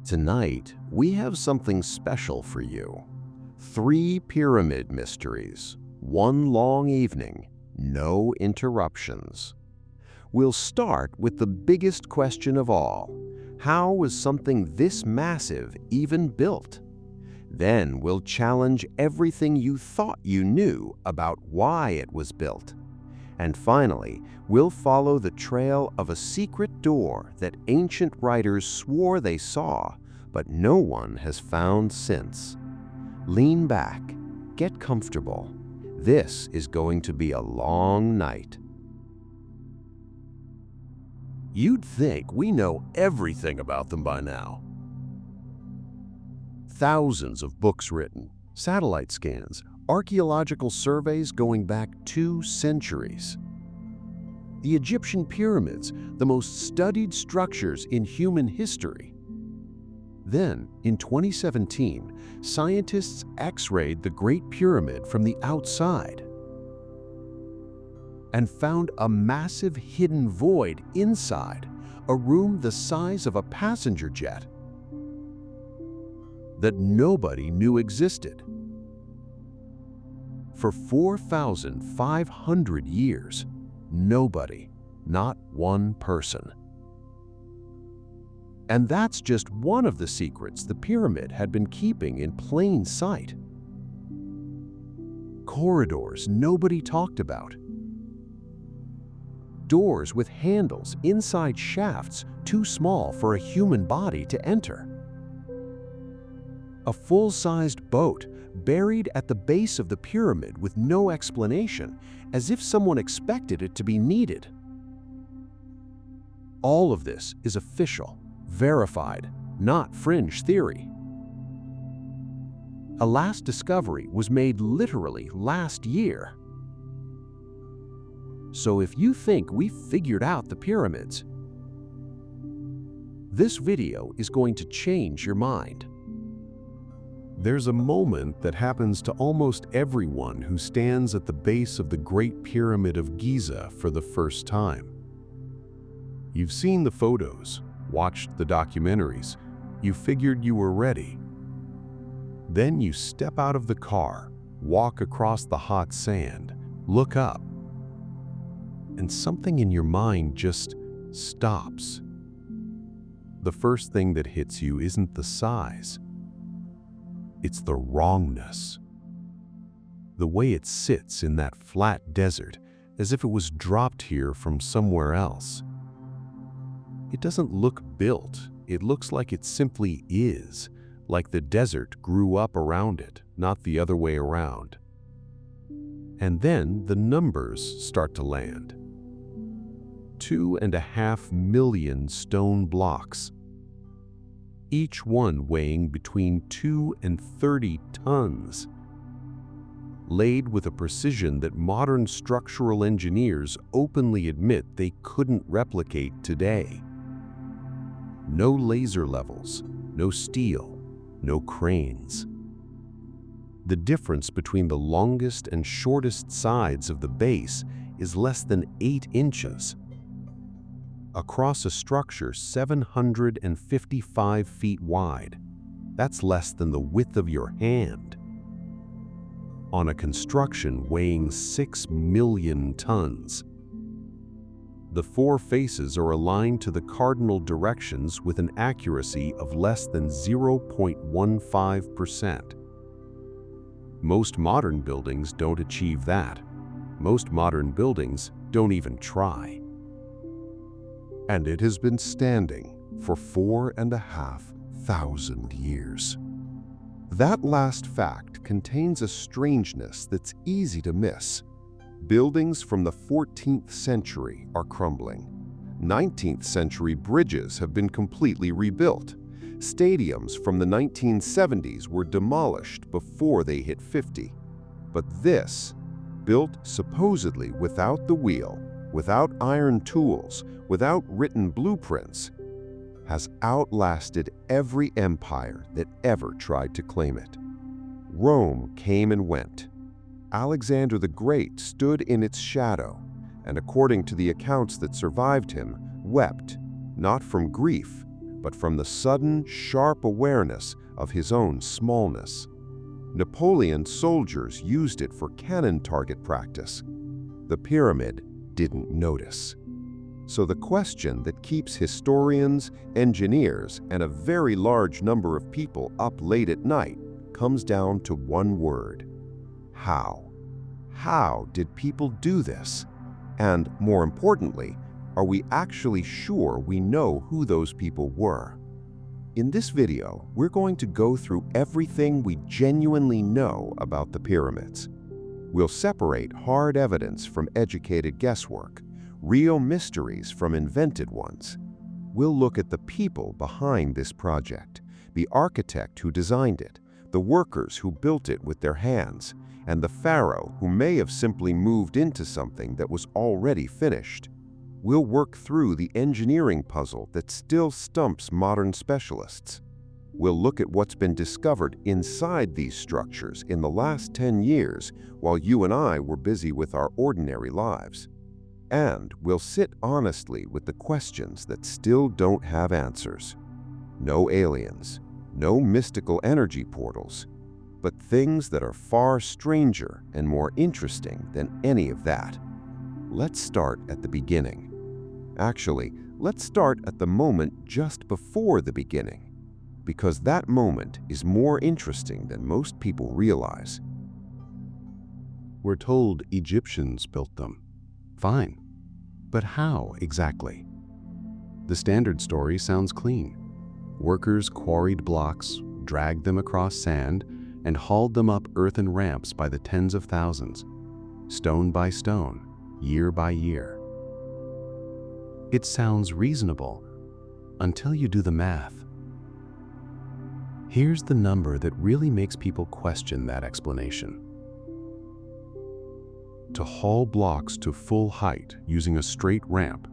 Tonight, we have something special for you. 3 pyramid mysteries, 1 long evening, no interruptions. We'll start with the biggest question of all. How was something this massive even built? Then we'll challenge everything you thought you knew about why it was built. And finally, we'll follow the trail of a secret door that ancient writers swore they saw, but no one has found since. Lean back, get comfortable. This is going to be a long night. You'd think we know everything about them by now. Thousands of books written, satellite scans, archaeological surveys going back 2 centuries. The Egyptian pyramids, the most studied structures in human history. Then, in 2017, scientists X-rayed the Great Pyramid from the outside and found a massive hidden void inside, a room the size of a passenger jet that nobody knew existed. For 4,500 years, nobody, not one person. And that's just one of the secrets the pyramid had been keeping in plain sight. Corridors nobody talked about. Doors with handles inside shafts too small for a human body to enter. A full-sized boat buried at the base of the pyramid with no explanation, as if someone expected it to be needed. All of this is official, verified, not fringe theory. A last discovery was made literally last year. So if you think we figured out the pyramids, this video is going to change your mind. There's a moment that happens to almost everyone who stands at the base of the Great Pyramid of Giza for the first time. You've seen the photos, watched the documentaries, you figured you were ready. Then you step out of the car, walk across the hot sand, look up, and something in your mind just stops. The first thing that hits you isn't the size. It's the wrongness. The way it sits in that flat desert, as if it was dropped here from somewhere else. It doesn't look built. It looks like it simply is, like the desert grew up around it, not the other way around. And then the numbers start to land. 2.5 million stone blocks, each one weighing between 2 and 30 tons, laid with a precision that modern structural engineers openly admit they couldn't replicate today. No laser levels, no steel, no cranes. The difference between the longest and shortest sides of the base is less than 8 inches. Across a structure 755 feet wide, that's less than the width of your hand. On a construction weighing 6 million tons. The 4 faces are aligned to the cardinal directions with an accuracy of less than 0.15%. Most modern buildings don't achieve that. Most modern buildings don't even try. And it has been standing for 4,500 years. That last fact contains a strangeness that's easy to miss. Buildings from the 14th century are crumbling. 19th century bridges have been completely rebuilt. Stadiums from the 1970s were demolished before they hit 50. But this, built supposedly without the wheel, without iron tools, without written blueprints, has outlasted every empire that ever tried to claim it. Rome came and went. Alexander the Great stood in its shadow, and according to the accounts that survived him, wept, not from grief, but from the sudden, sharp awareness of his own smallness. Napoleon's soldiers used it for cannon target practice. The pyramid didn't notice. So the question that keeps historians, engineers, and a very large number of people up late at night comes down to one word: how? How did people do this? And more importantly, are we actually sure we know who those people were? In this video, we're going to go through everything we genuinely know about the pyramids. We'll separate hard evidence from educated guesswork, real mysteries from invented ones. We'll look at the people behind this project, the architect who designed it, the workers who built it with their hands, and the pharaoh who may have simply moved into something that was already finished. We'll work through the engineering puzzle that still stumps modern specialists. We'll look at what's been discovered inside these structures in the last 10 years while you and I were busy with our ordinary lives. And we'll sit honestly with the questions that still don't have answers. No aliens, no mystical energy portals, but things that are far stranger and more interesting than any of that. Let's start at the beginning. Actually, let's start at the moment just before the beginning, because that moment is more interesting than most people realize. We're told Egyptians built them. Fine. But how exactly? The standard story sounds clean. Workers quarried blocks, dragged them across sand, and hauled them up earthen ramps by the tens of thousands, stone by stone, year by year. It sounds reasonable until you do the math. Here's the number that really makes people question that explanation. To haul blocks to full height using a straight ramp,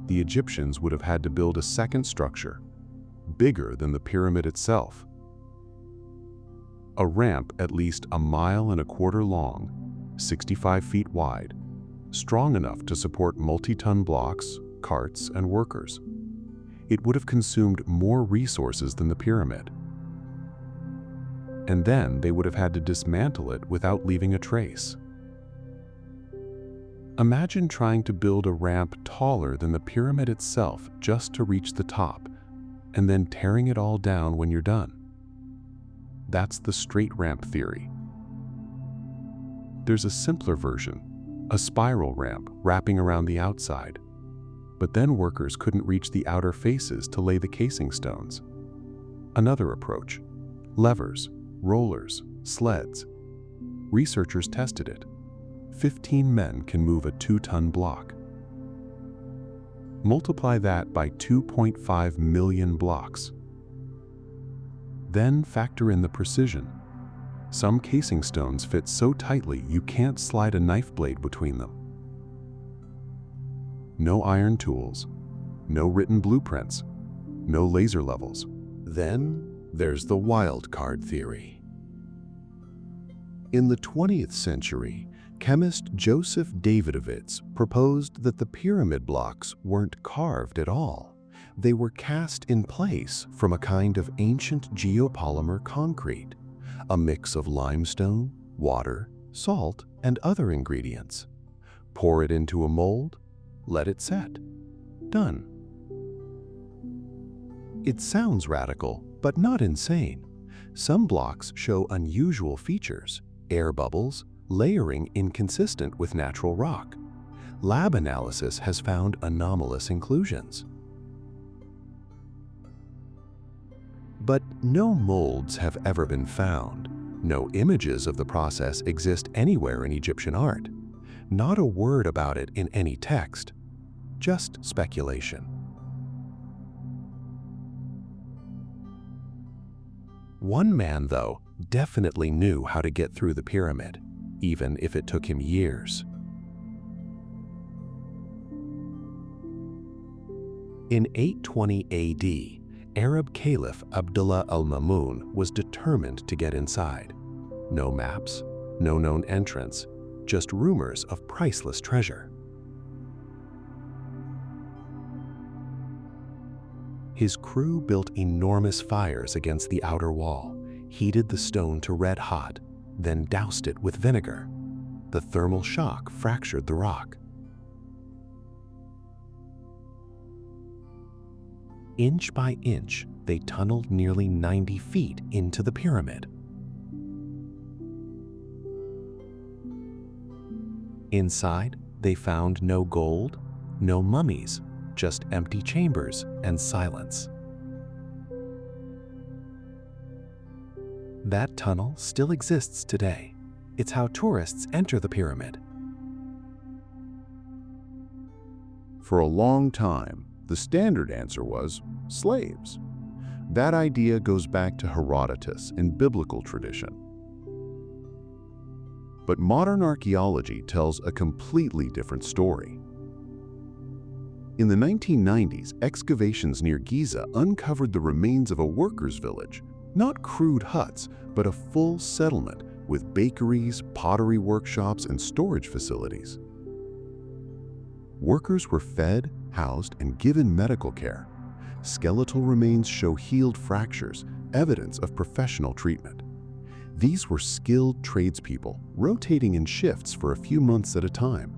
the Egyptians would have had to build a second structure, bigger than the pyramid itself. A ramp at least 1.25 miles long, 65 feet wide, strong enough to support multi-ton blocks, carts, and workers. It would have consumed more resources than the pyramid. And then they would have had to dismantle it without leaving a trace. Imagine trying to build a ramp taller than the pyramid itself just to reach the top, and then tearing it all down when you're done. That's the straight ramp theory. There's a simpler version, a spiral ramp wrapping around the outside. But then workers couldn't reach the outer faces to lay the casing stones. Another approach: levers, rollers, sleds. Researchers tested it. 15 men can move a 2-ton block. Multiply that by 2.5 million blocks. Then factor in the precision. Some casing stones fit so tightly you can't slide a knife blade between them. No iron tools, no written blueprints, no laser levels. Then there's the wild card theory. In the 20th century, chemist Joseph Davidovits proposed that the pyramid blocks weren't carved at all. They were cast in place from a kind of ancient geopolymer concrete, a mix of limestone, water, salt, and other ingredients. Pour it into a mold, let it set. Done. It sounds radical, but not insane. Some blocks show unusual features: air bubbles, layering inconsistent with natural rock. Lab analysis has found anomalous inclusions. But no molds have ever been found. No images of the process exist anywhere in Egyptian art. Not a word about it in any text. Just speculation. One man, though, definitely knew how to get through the pyramid, even if it took him years. In 820 AD, Arab Caliph Abdullah al-Mamun was determined to get inside. No maps, no known entrance, just rumors of priceless treasure. His crew built enormous fires against the outer wall, heated the stone to red hot, then doused it with vinegar. The thermal shock fractured the rock. Inch by inch, they tunneled nearly 90 feet into the pyramid. Inside, they found no gold, no mummies, just empty chambers and silence. That tunnel still exists today. It's how tourists enter the pyramid. For a long time, the standard answer was slaves. That idea goes back to Herodotus in biblical tradition. But modern archaeology tells a completely different story. In the 1990s, excavations near Giza uncovered the remains of a workers' village, not crude huts, but a full settlement with bakeries, pottery workshops, and storage facilities. Workers were fed, housed, and given medical care. Skeletal remains show healed fractures, evidence of professional treatment. These were skilled tradespeople, rotating in shifts for a few months at a time.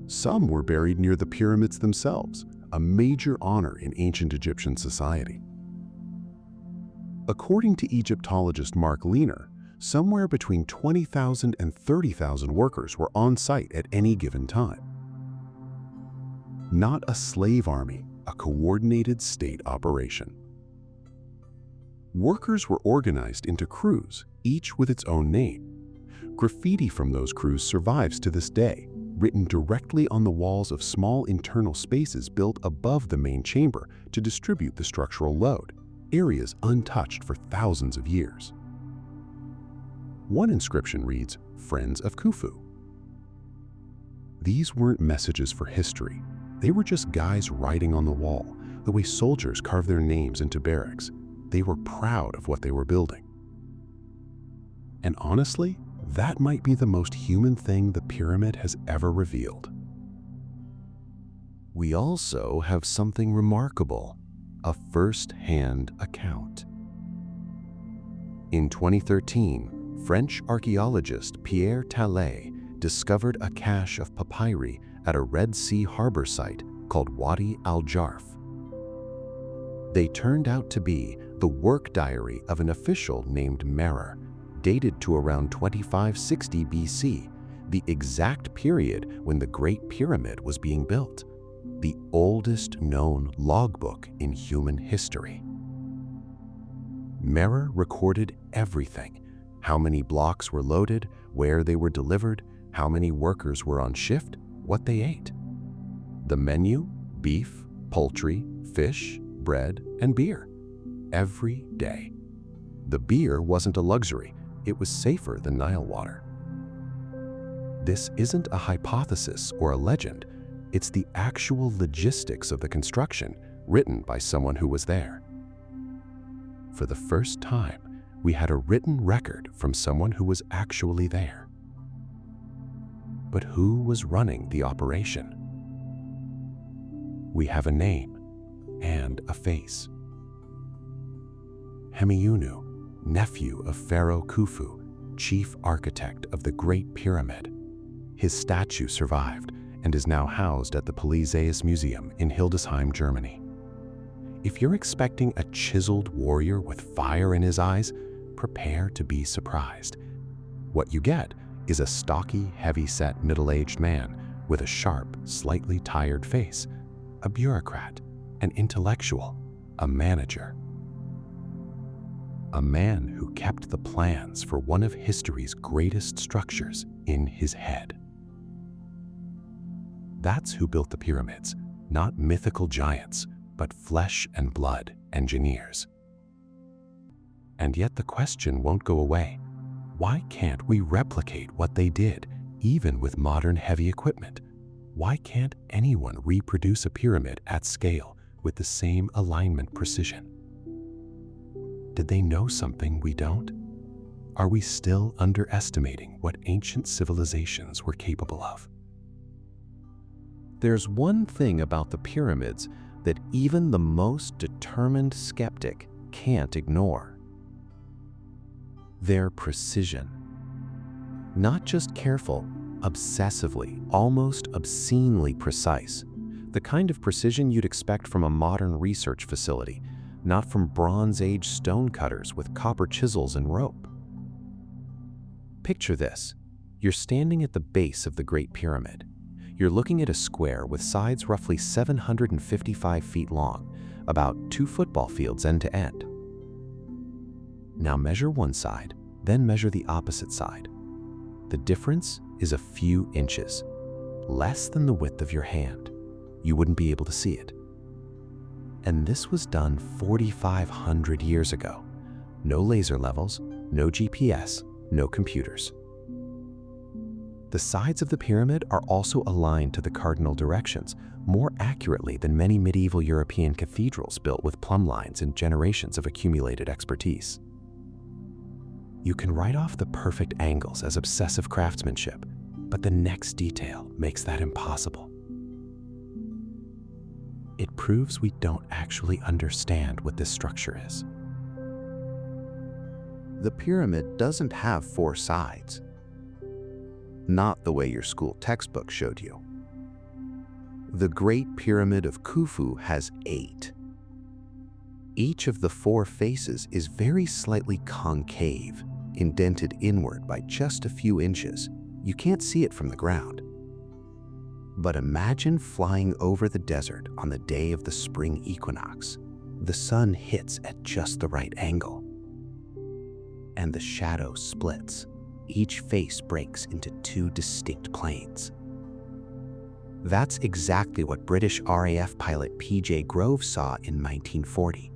Some were buried near the pyramids themselves, a major honor in ancient Egyptian society. According to Egyptologist Mark Leaner, somewhere between 20,000 and 30,000 workers were on site at any given time. Not a slave army, a coordinated state operation. Workers were organized into crews, each with its own name. Graffiti from those crews survives to this day, written directly on the walls of small internal spaces built above the main chamber to distribute the structural load, areas untouched for thousands of years. One inscription reads, "Friends of Khufu." These weren't messages for history. They were just guys writing on the wall, the way soldiers carve their names into barracks. They were proud of what they were building. And honestly, that might be the most human thing the pyramid has ever revealed. We also have something remarkable, a first-hand account. In 2013, French archaeologist Pierre Tallet discovered a cache of papyri at a Red Sea harbor site called Wadi al-Jarf. They turned out to be the work diary of an official named Merer, dated to around 2560 BC, the exact period when the Great Pyramid was being built, the oldest known logbook in human history. Merer recorded everything: how many blocks were loaded, where they were delivered, how many workers were on shift, what they ate. The menu: beef, poultry, fish, bread, and beer. Every day. The beer wasn't a luxury. It was safer than Nile water. This isn't a hypothesis or a legend. It's the actual logistics of the construction, written by someone who was there. For the first time, we had a written record from someone who was actually there. But who was running the operation? We have a name and a face. Hemiunu, nephew of Pharaoh Khufu, chief architect of the Great Pyramid. His statue survived and is now housed at the Polyzeus Museum in Hildesheim, Germany. If you're expecting a chiseled warrior with fire in his eyes, prepare to be surprised. What you get is a stocky, heavy-set middle-aged man with a sharp, slightly tired face, a bureaucrat, an intellectual, a manager. A man who kept the plans for one of history's greatest structures in his head. That's who built the pyramids, not mythical giants, but flesh and blood engineers. And yet the question won't go away. Why can't we replicate what they did, even with modern heavy equipment? Why can't anyone reproduce a pyramid at scale with the same alignment precision? Did they know something we don't? Are we still underestimating what ancient civilizations were capable of? There's one thing about the pyramids that even the most determined skeptic can't ignore. Their precision. Not just careful, obsessively, almost obscenely precise. The kind of precision you'd expect from a modern research facility, not from Bronze Age stonecutters with copper chisels and rope. Picture this. You're standing at the base of the Great Pyramid. You're looking at a square with sides roughly 755 feet long, about 2 football fields end to end. Now measure one side, then measure the opposite side. The difference is a few inches, less than the width of your hand. You wouldn't be able to see it. And this was done 4,500 years ago. No laser levels, no GPS, no computers. The sides of the pyramid are also aligned to the cardinal directions, more accurately than many medieval European cathedrals built with plumb lines and generations of accumulated expertise. You can write off the perfect angles as obsessive craftsmanship, but the next detail makes that impossible. It proves we don't actually understand what this structure is. The pyramid doesn't have 4 sides. Not the way your school textbook showed you. The Great Pyramid of Khufu has 8. Each of the 4 faces is very slightly concave, indented inward by just a few inches. You can't see it from the ground. But imagine flying over the desert on the day of the spring equinox. The sun hits at just the right angle, and the shadow splits. Each face breaks into 2 distinct planes. That's exactly what British RAF pilot P.J. Groves saw in 1940,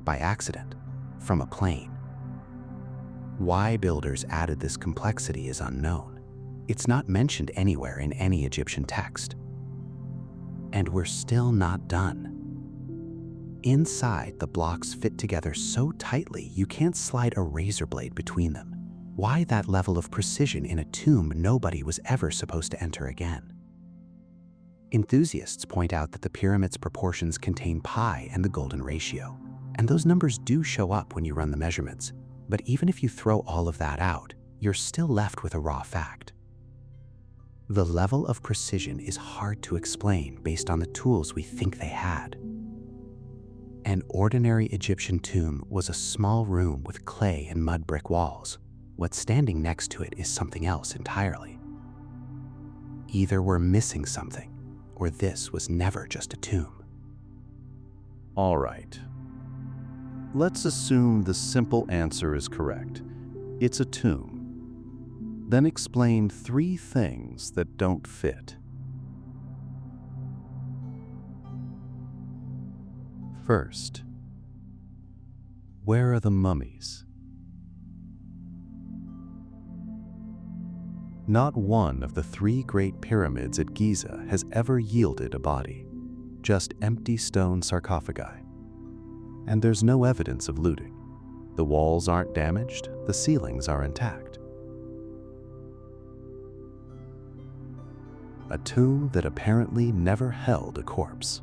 by accident, from a plane. Why builders added this complexity is unknown. It's not mentioned anywhere in any Egyptian text. And we're still not done. Inside, the blocks fit together so tightly you can't slide a razor blade between them. Why that level of precision in a tomb nobody was ever supposed to enter again? Enthusiasts point out that the pyramid's proportions contain pi and the golden ratio, and those numbers do show up when you run the measurements. But even if you throw all of that out, you're still left with a raw fact. The level of precision is hard to explain based on the tools we think they had. An ordinary Egyptian tomb was a small room with clay and mud brick walls. What's standing next to it is something else entirely. Either we're missing something, or this was never just a tomb. All right. Let's assume the simple answer is correct. It's a tomb. Then explain 3 things that don't fit. First, where are the mummies? Not one of the 3 great pyramids at Giza has ever yielded a body, just empty stone sarcophagi. And there's no evidence of looting. The walls aren't damaged, the ceilings are intact. A tomb that apparently never held a corpse.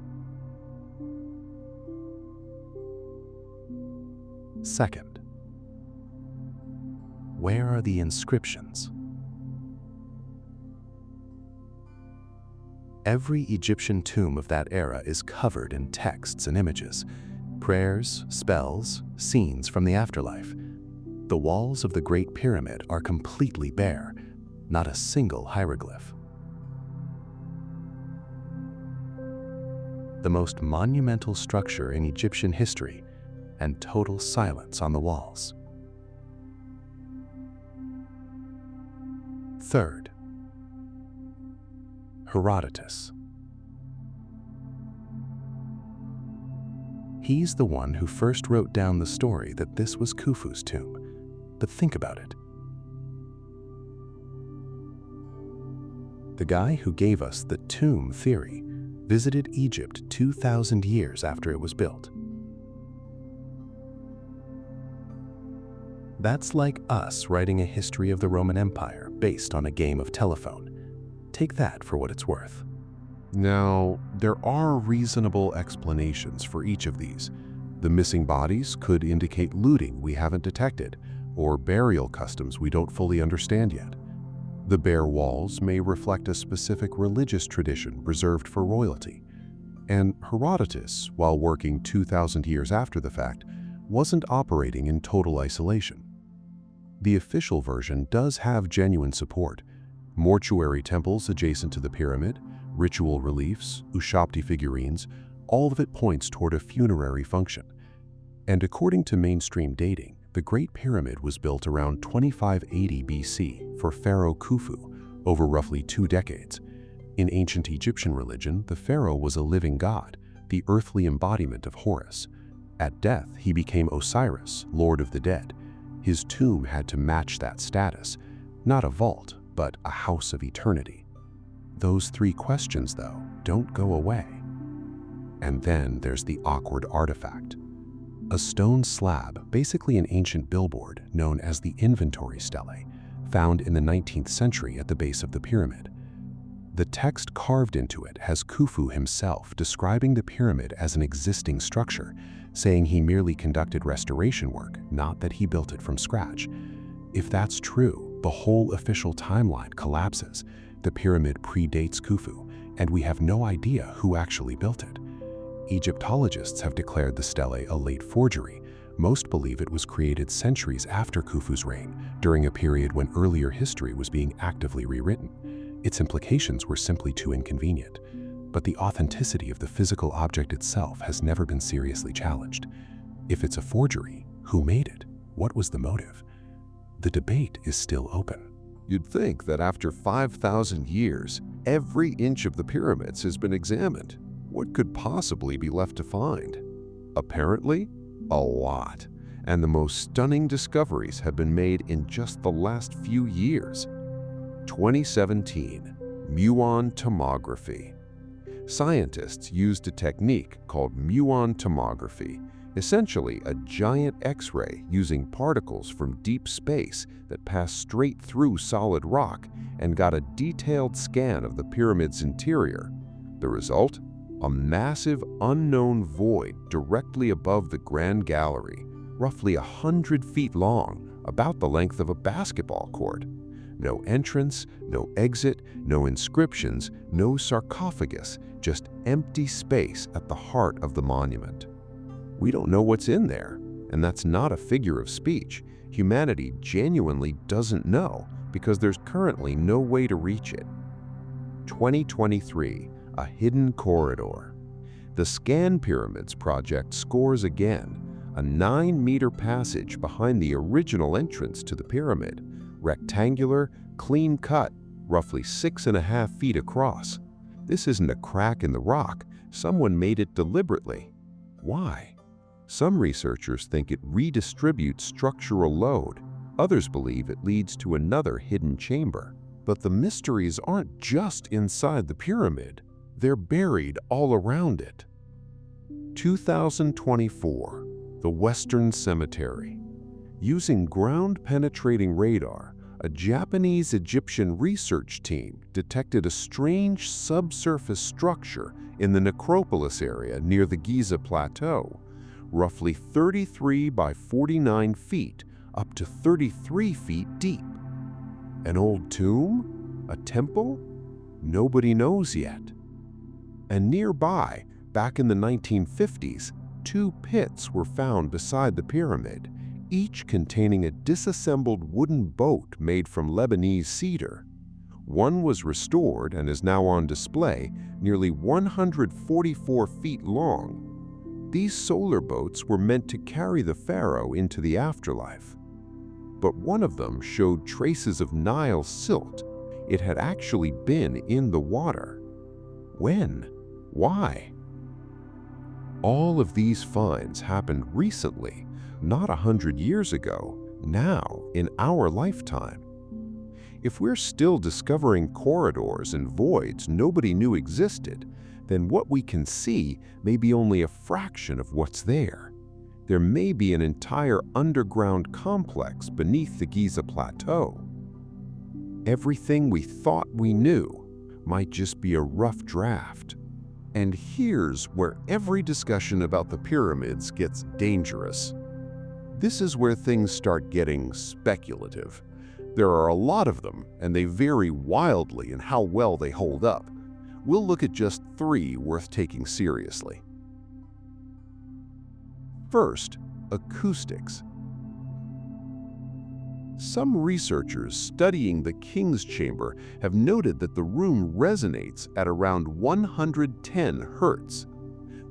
Second, where are the inscriptions? Every Egyptian tomb of that era is covered in texts and images, prayers, spells, scenes from the afterlife. The walls of the Great Pyramid are completely bare, not a single hieroglyph. The most monumental structure in Egyptian history, and total silence on the walls. Third, Herodotus. He's the one who first wrote down the story that this was Khufu's tomb. But think about it. The guy who gave us the tomb theory visited Egypt 2,000 years after it was built. That's like us writing a history of the Roman Empire based on a game of telephone. Take that for what it's worth. Now, there are reasonable explanations for each of these. The missing bodies could indicate looting we haven't detected, or burial customs we don't fully understand yet. The bare walls may reflect a specific religious tradition reserved for royalty. And Herodotus, while working 2,000 years after the fact, wasn't operating in total isolation. The official version does have genuine support. Mortuary temples adjacent to the pyramid, ritual reliefs, Ushabti figurines, all of it points toward a funerary function. And according to mainstream dating, the Great Pyramid was built around 2580 BC for Pharaoh Khufu, over roughly 2 decades. In ancient Egyptian religion, the pharaoh was a living god, the earthly embodiment of Horus. At death, he became Osiris, lord of the dead. His tomb had to match that status, not a vault, but a house of eternity. Those 3 questions, though, don't go away. And then there's the awkward artifact. A stone slab, basically an ancient billboard known as the inventory stele, found in the 19th century at the base of the pyramid. The text carved into it has Khufu himself describing the pyramid as an existing structure, saying he merely conducted restoration work, not that he built it from scratch. If that's true, the whole official timeline collapses. The pyramid predates Khufu, and we have no idea who actually built it. Egyptologists have declared the stele a late forgery. Most believe it was created centuries after Khufu's reign, during a period when earlier history was being actively rewritten. Its implications were simply too inconvenient. But the authenticity of the physical object itself has never been seriously challenged. If it's a forgery, who made it? What was the motive? The debate is still open. You'd think that after 5,000 years, every inch of the pyramids has been examined. What could possibly be left to find? Apparently, a lot. And the most stunning discoveries have been made in just the last few years. 2017, muon tomography. Scientists used a technique called muon tomography, essentially a giant X-ray using particles from deep space that pass straight through solid rock, and got a detailed scan of the pyramid's interior. The result? A massive unknown void directly above the Grand Gallery, roughly 100 feet long, about the length of a basketball court. No entrance, no exit, no inscriptions, no sarcophagus, just empty space at the heart of the monument. We don't know what's in there, and that's not a figure of speech. Humanity genuinely doesn't know because there's currently no way to reach it. 2023, a hidden corridor. The Scan Pyramids project scores again, a 9-meter passage behind the original entrance to the pyramid, rectangular, clean-cut, roughly 6.5 feet across. This isn't a crack in the rock. Someone made it deliberately. Why? Some researchers think it redistributes structural load. Others believe it leads to another hidden chamber. But the mysteries aren't just inside the pyramid. They're buried all around it. 2024, the Western Cemetery. Using ground-penetrating radar, a Japanese-Egyptian research team detected a strange subsurface structure in the necropolis area near the Giza Plateau, roughly 33 by 49 feet, up to 33 feet deep. An old tomb? A temple? Nobody knows yet. And nearby, back in the 1950s, 2 pits were found beside the pyramid, each containing a disassembled wooden boat made from Lebanese cedar. One was restored and is now on display, nearly 144 feet long. These solar boats were meant to carry the pharaoh into the afterlife. But one of them showed traces of Nile silt. It had actually been in the water. When? Why? All of these finds happened recently, not 100 years ago, now in our lifetime. If we're still discovering corridors and voids nobody knew existed, then what we can see may be only a fraction of what's there. There may be an entire underground complex beneath the Giza Plateau. Everything we thought we knew, might just be a rough draft. And here's where every discussion about the pyramids gets dangerous. This is where things start getting speculative. There are a lot of them, and they vary wildly in how well they hold up. We'll look at just 3 worth taking seriously. First, acoustics. Some researchers studying the King's Chamber have noted that the room resonates at around 110 Hz.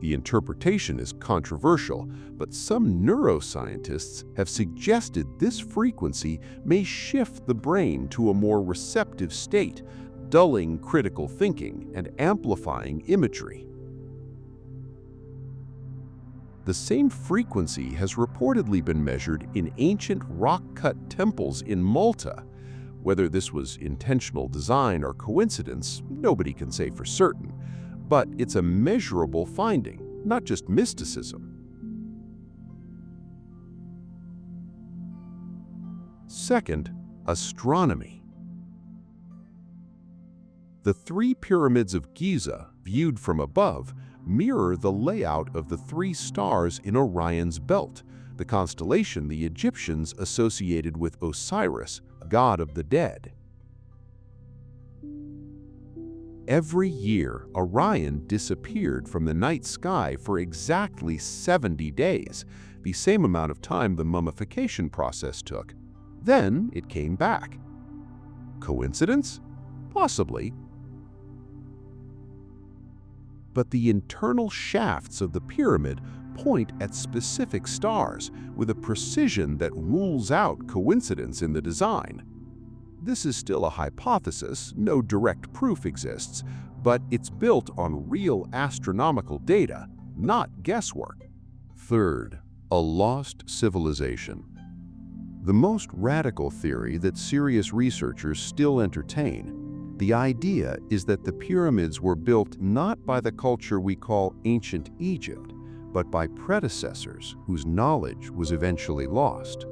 The interpretation is controversial, but some neuroscientists have suggested this frequency may shift the brain to a more receptive state, dulling critical thinking and amplifying imagery. The same frequency has reportedly been measured in ancient rock-cut temples in Malta. Whether this was intentional design or coincidence, nobody can say for certain, but it's a measurable finding, not just mysticism. Second, astronomy. The 3 pyramids of Giza, viewed from above, mirror the layout of the 3 stars in Orion's belt, the constellation the Egyptians associated with Osiris, god of the dead. Every year, Orion disappeared from the night sky for exactly 70 days, the same amount of time the mummification process took. Then it came back. Coincidence? Possibly. But the internal shafts of the pyramid point at specific stars with a precision that rules out coincidence in the design. This is still a hypothesis, no direct proof exists, but it's built on real astronomical data, not guesswork. Third, a lost civilization. The most radical theory that serious researchers still entertain. The idea is that the pyramids were built not by the culture we call ancient Egypt, but by predecessors whose knowledge was eventually lost.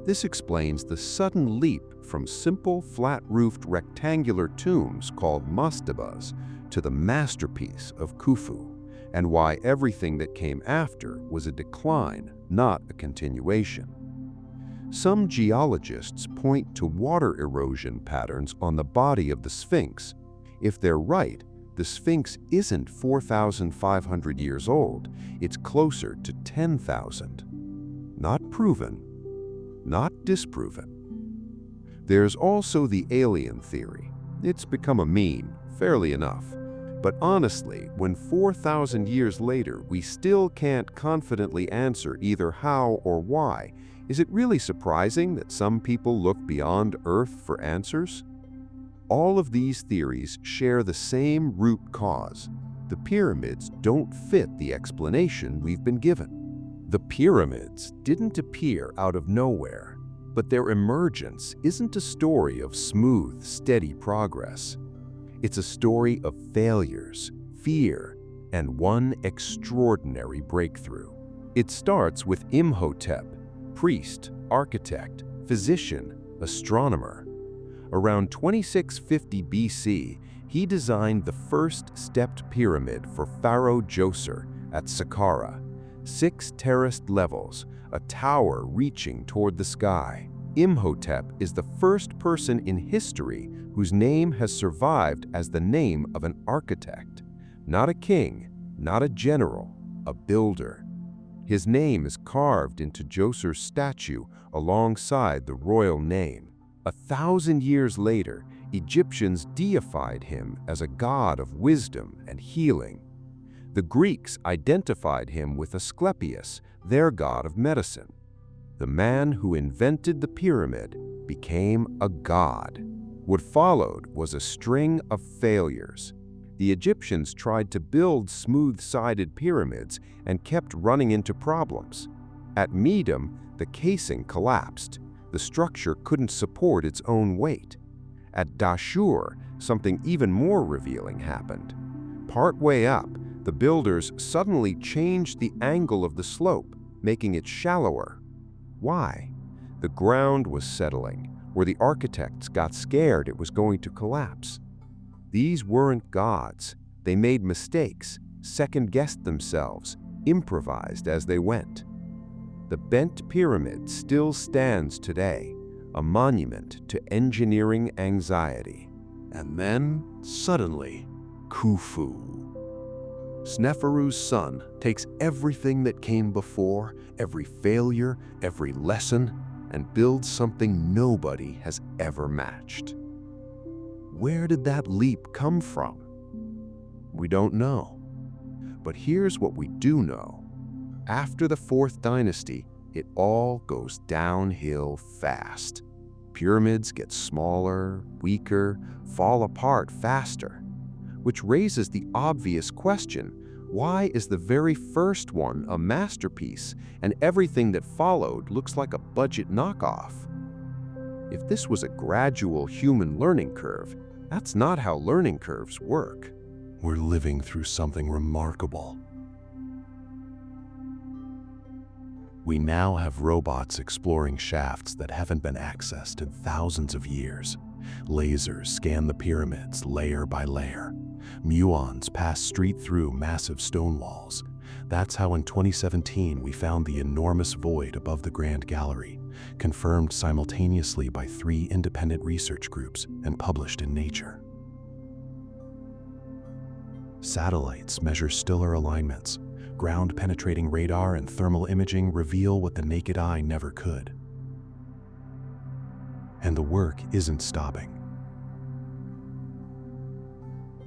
This explains the sudden leap from simple flat-roofed rectangular tombs called mastabas to the masterpiece of Khufu, and why everything that came after was a decline, not a continuation. Some geologists point to water erosion patterns on the body of the Sphinx. If they're right, the Sphinx isn't 4,500 years old, it's closer to 10,000. Not proven, not disproven. There's also the alien theory. It's become a meme, fairly enough. But honestly, when 4,000 years later we still can't confidently answer either how or why, is it really surprising that some people look beyond Earth for answers? All of these theories share the same root cause. The pyramids don't fit the explanation we've been given. The pyramids didn't appear out of nowhere, but their emergence isn't a story of smooth, steady progress. It's a story of failures, fear, and one extraordinary breakthrough. It starts with Imhotep, priest, architect, physician, astronomer. Around 2650 BC, he designed the first stepped pyramid for Pharaoh Djoser at Saqqara. 6 terraced levels, a tower reaching toward the sky. Imhotep is the first person in history whose name has survived as the name of an architect. Not a king, not a general, a builder. His name is carved into Djoser's statue alongside the royal name. 1,000 years later, Egyptians deified him as a god of wisdom and healing. The Greeks identified him with Asclepius, their god of medicine. The man who invented the pyramid became a god. What followed was a string of failures. The Egyptians tried to build smooth-sided pyramids and kept running into problems. At Medum, the casing collapsed. The structure couldn't support its own weight. At Dashur, something even more revealing happened. Partway up, the builders suddenly changed the angle of the slope, making it shallower. Why? The ground was settling, where the architects got scared it was going to collapse. These weren't gods. They made mistakes, second-guessed themselves, improvised as they went. The bent pyramid still stands today, a monument to engineering anxiety. And then, suddenly, Khufu. Sneferu's son takes everything that came before, every failure, every lesson, and builds something nobody has ever matched. Where did that leap come from? We don't know. But here's what we do know. After the Fourth Dynasty, it all goes downhill fast. Pyramids get smaller, weaker, fall apart faster. Which raises the obvious question, why is the very first one a masterpiece and everything that followed looks like a budget knockoff? If this was a gradual human learning curve, that's not how learning curves work. We're living through something remarkable. We now have robots exploring shafts that haven't been accessed in thousands of years. Lasers scan the pyramids layer by layer. Muons pass straight through massive stone walls. That's how in 2017 we found the enormous void above the Grand Gallery, confirmed simultaneously by 3 independent research groups and published in Nature. Satellites measure stellar alignments. Ground-penetrating radar and thermal imaging reveal what the naked eye never could. And the work isn't stopping.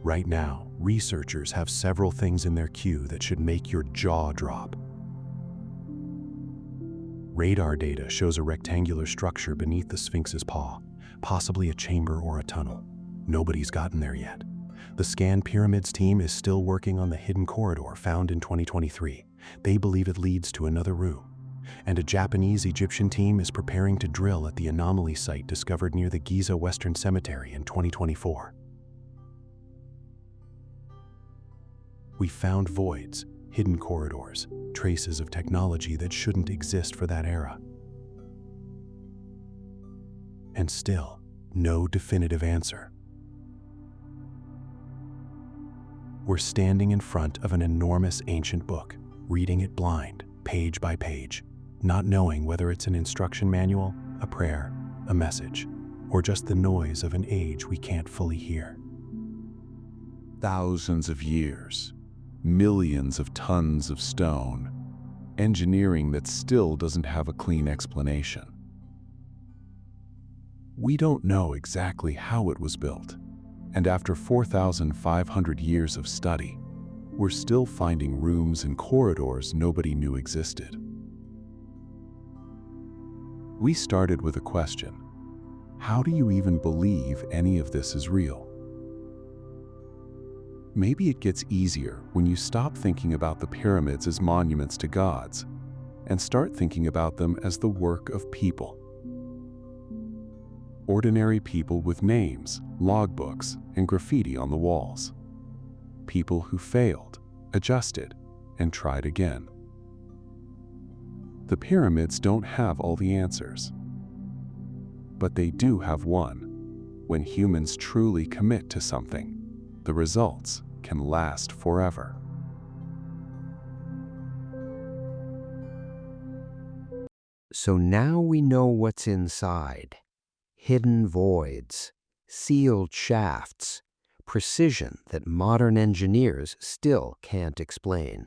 Right now, researchers have several things in their queue that should make your jaw drop. Radar data shows a rectangular structure beneath the Sphinx's paw, possibly a chamber or a tunnel. Nobody's gotten there yet. The Scan Pyramids team is still working on the hidden corridor found in 2023. They believe it leads to another room. And a Japanese-Egyptian team is preparing to drill at the anomaly site discovered near the Giza Western Cemetery in 2024. We found voids, hidden corridors, traces of technology that shouldn't exist for that era. And still, no definitive answer. We're standing in front of an enormous ancient book, reading it blind, page by page, not knowing whether it's an instruction manual, a prayer, a message, or just the noise of an age we can't fully hear. Thousands of years, millions of tons of stone, engineering that still doesn't have a clean explanation. We don't know exactly how it was built, and after 4,500 years of study, we're still finding rooms and corridors nobody knew existed. We started with a question: how do you even believe any of this is real? Maybe it gets easier when you stop thinking about the pyramids as monuments to gods and start thinking about them as the work of people. Ordinary people with names, logbooks, and graffiti on the walls. People who failed, adjusted, and tried again. The pyramids don't have all the answers, but they do have one. When humans truly commit to something, the results can last forever. So now we know what's inside. Hidden voids, sealed shafts, precision that modern engineers still can't explain.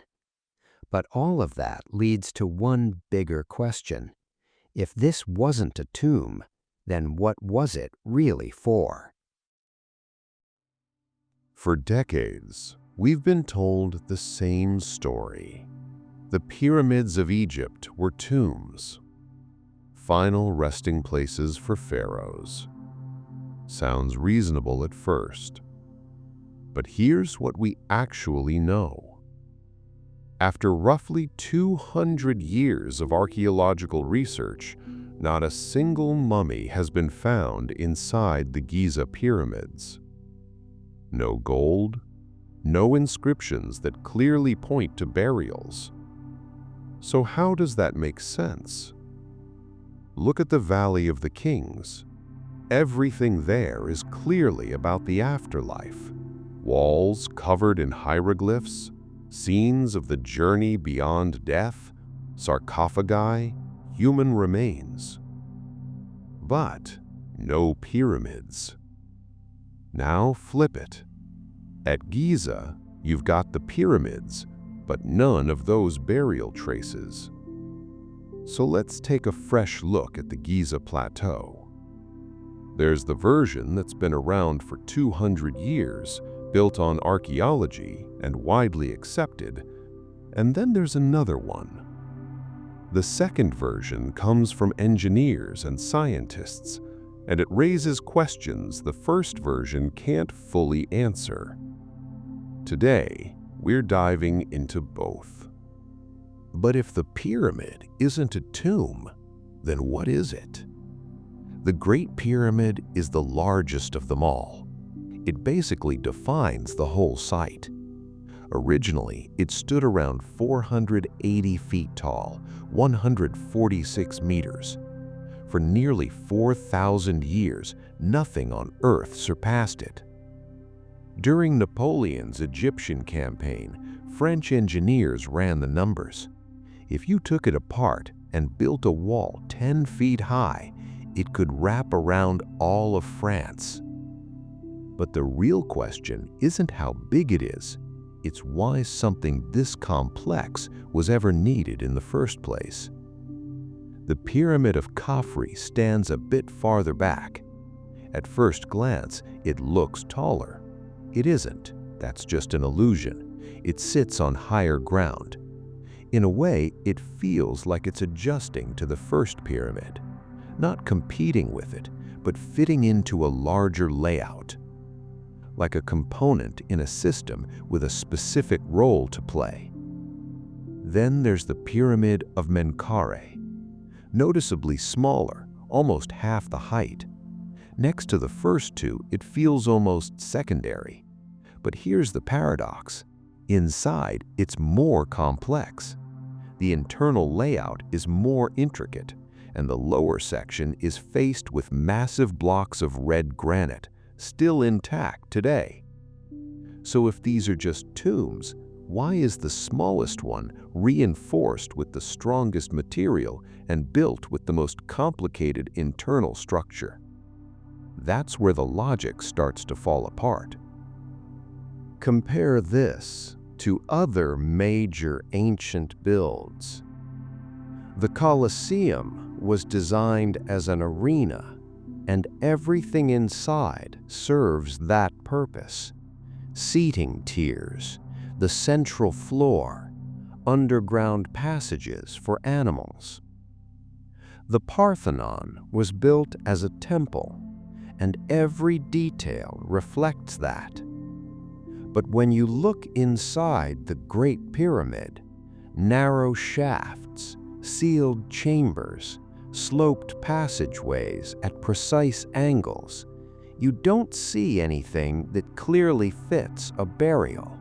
But all of that leads to one bigger question. If this wasn't a tomb, then what was it really for? For decades, we've been told the same story. The pyramids of Egypt were tombs, final resting places for pharaohs. Sounds reasonable at first. But here's what we actually know. After roughly 200 years of archaeological research, not a single mummy has been found inside the Giza pyramids. No gold, no inscriptions that clearly point to burials. So how does that make sense? Look at the Valley of the Kings. Everything there is clearly about the afterlife. Walls covered in hieroglyphs, scenes of the journey beyond death, sarcophagi, human remains. But no pyramids. Now flip it. At Giza, you've got the pyramids, but none of those burial traces. So let's take a fresh look at the Giza Plateau. There's the version that's been around for 200 years, built on archaeology and widely accepted, and then there's another one. The second version comes from engineers and scientists, and it raises questions the first version can't fully answer. Today, we're diving into both. But if the pyramid isn't a tomb, then what is it? The Great Pyramid is the largest of them all. It basically defines the whole site. Originally, it stood around 480 feet tall, 146 meters. For nearly 4,000 years, nothing on Earth surpassed it. During Napoleon's Egyptian campaign, French engineers ran the numbers. If you took it apart and built a wall 10 feet high, it could wrap around all of France. But the real question isn't how big it is, it's why something this complex was ever needed in the first place. The Pyramid of Khafre stands a bit farther back. At first glance, it looks taller. It isn't. That's just an illusion. It sits on higher ground. In a way, it feels like it's adjusting to the first pyramid, not competing with it, but fitting into a larger layout, like a component in a system with a specific role to play. Then there's the Pyramid of Menkaure, noticeably smaller, almost half the height. Next to the first two, it feels almost secondary. But here's the paradox. Inside, it's more complex. The internal layout is more intricate, and the lower section is faced with massive blocks of red granite, still intact today. So if these are just tombs, why is the smallest one reinforced with the strongest material and built with the most complicated internal structure? That's where the logic starts to fall apart. Compare this to other major ancient builds. The Colosseum was designed as an arena, and everything inside serves that purpose. Seating tiers, the central floor, underground passages for animals. The Parthenon was built as a temple, and every detail reflects that. But when you look inside the Great Pyramid, narrow shafts, sealed chambers, sloped passageways at precise angles, you don't see anything that clearly fits a burial.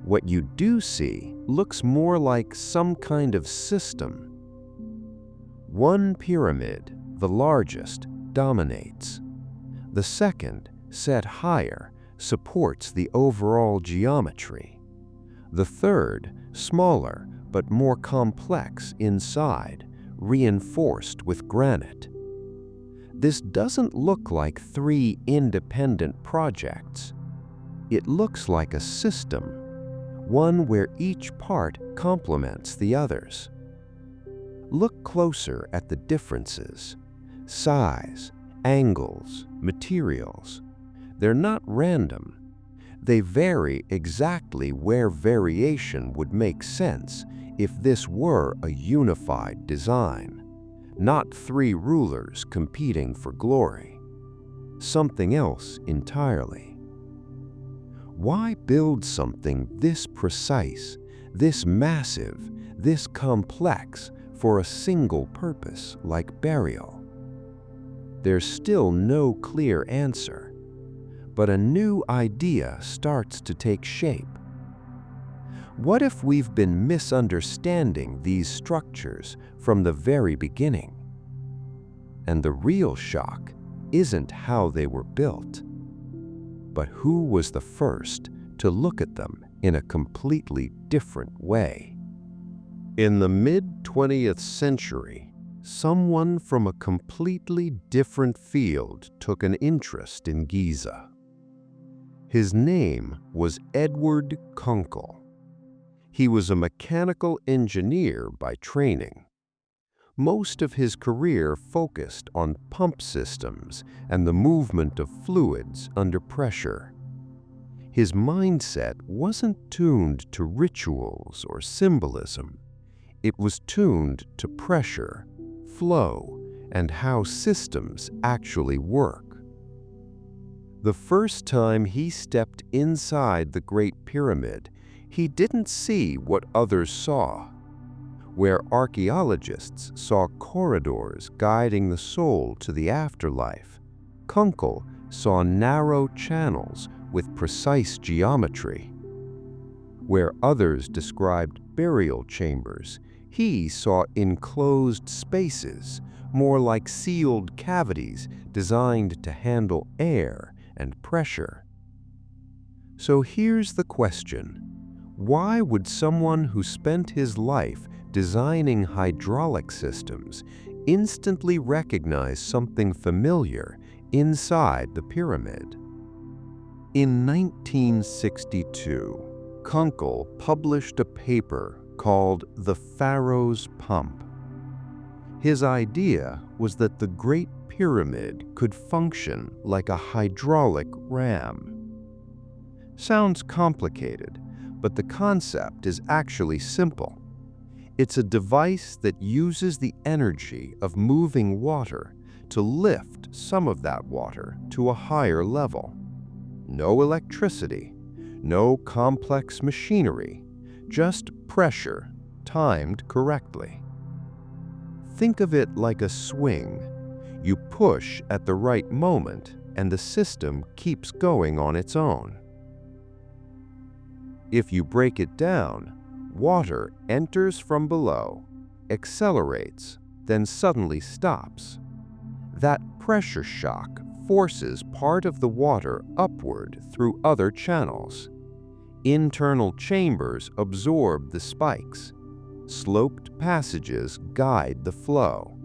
What you do see looks more like some kind of system. One pyramid, the largest, dominates. The second, set higher, supports the overall geometry. The third, smaller but more complex inside, reinforced with granite. This doesn't look like three independent projects. It looks like a system, one where each part complements the others. Look closer at the differences: size, angles, materials. They're not random. They vary exactly where variation would make sense if this were a unified design, not three rulers competing for glory. Something else entirely. Why build something this precise, this massive, this complex for a single purpose like burial? There's still no clear answer. But a new idea starts to take shape. What if we've been misunderstanding these structures from the very beginning? And the real shock isn't how they were built, but who was the first to look at them in a completely different way. In the mid-20th century, someone from a completely different field took an interest in Giza. His name was Edward Kunkel. He was a mechanical engineer by training. Most of his career focused on pump systems and the movement of fluids under pressure. His mindset wasn't tuned to rituals or symbolism. It was tuned to pressure, flow, and how systems actually work. The first time he stepped inside the Great Pyramid, he didn't see what others saw. Where archaeologists saw corridors guiding the soul to the afterlife, Kunkel saw narrow channels with precise geometry. Where others described burial chambers, he saw enclosed spaces, more like sealed cavities designed to handle air and pressure. So here's the question: why would someone who spent his life designing hydraulic systems instantly recognize something familiar inside the pyramid? In 1962, Kunkel published a paper called The Pharaoh's Pump. His idea was that the Great Pyramid could function like a hydraulic ram. Sounds complicated, but the concept is actually simple. It's a device that uses the energy of moving water to lift some of that water to a higher level. No electricity, no complex machinery, just pressure timed correctly. Think of it like a swing. You push at the right moment and the system keeps going on its own. If you break it down, water enters from below, accelerates, then suddenly stops. That pressure shock forces part of the water upward through other channels. Internal chambers absorb the spikes. Sloped passages guide the flow.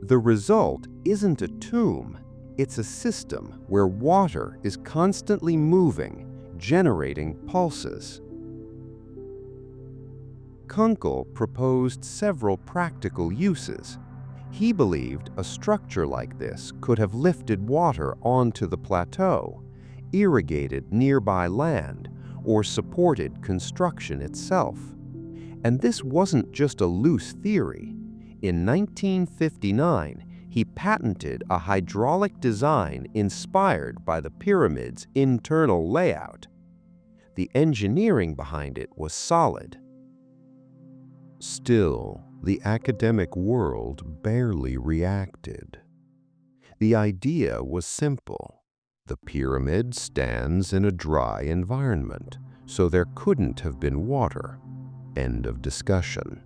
The result isn't a tomb, it's a system where water is constantly moving, generating pulses. Kunkel proposed several practical uses. He believed a structure like this could have lifted water onto the plateau, irrigated nearby land, or supported construction itself. And this wasn't just a loose theory. In 1959, he patented a hydraulic design inspired by the pyramid's internal layout. The engineering behind it was solid. Still, the academic world barely reacted. The idea was simple. The pyramid stands in a dry environment, so there couldn't have been water. End of discussion.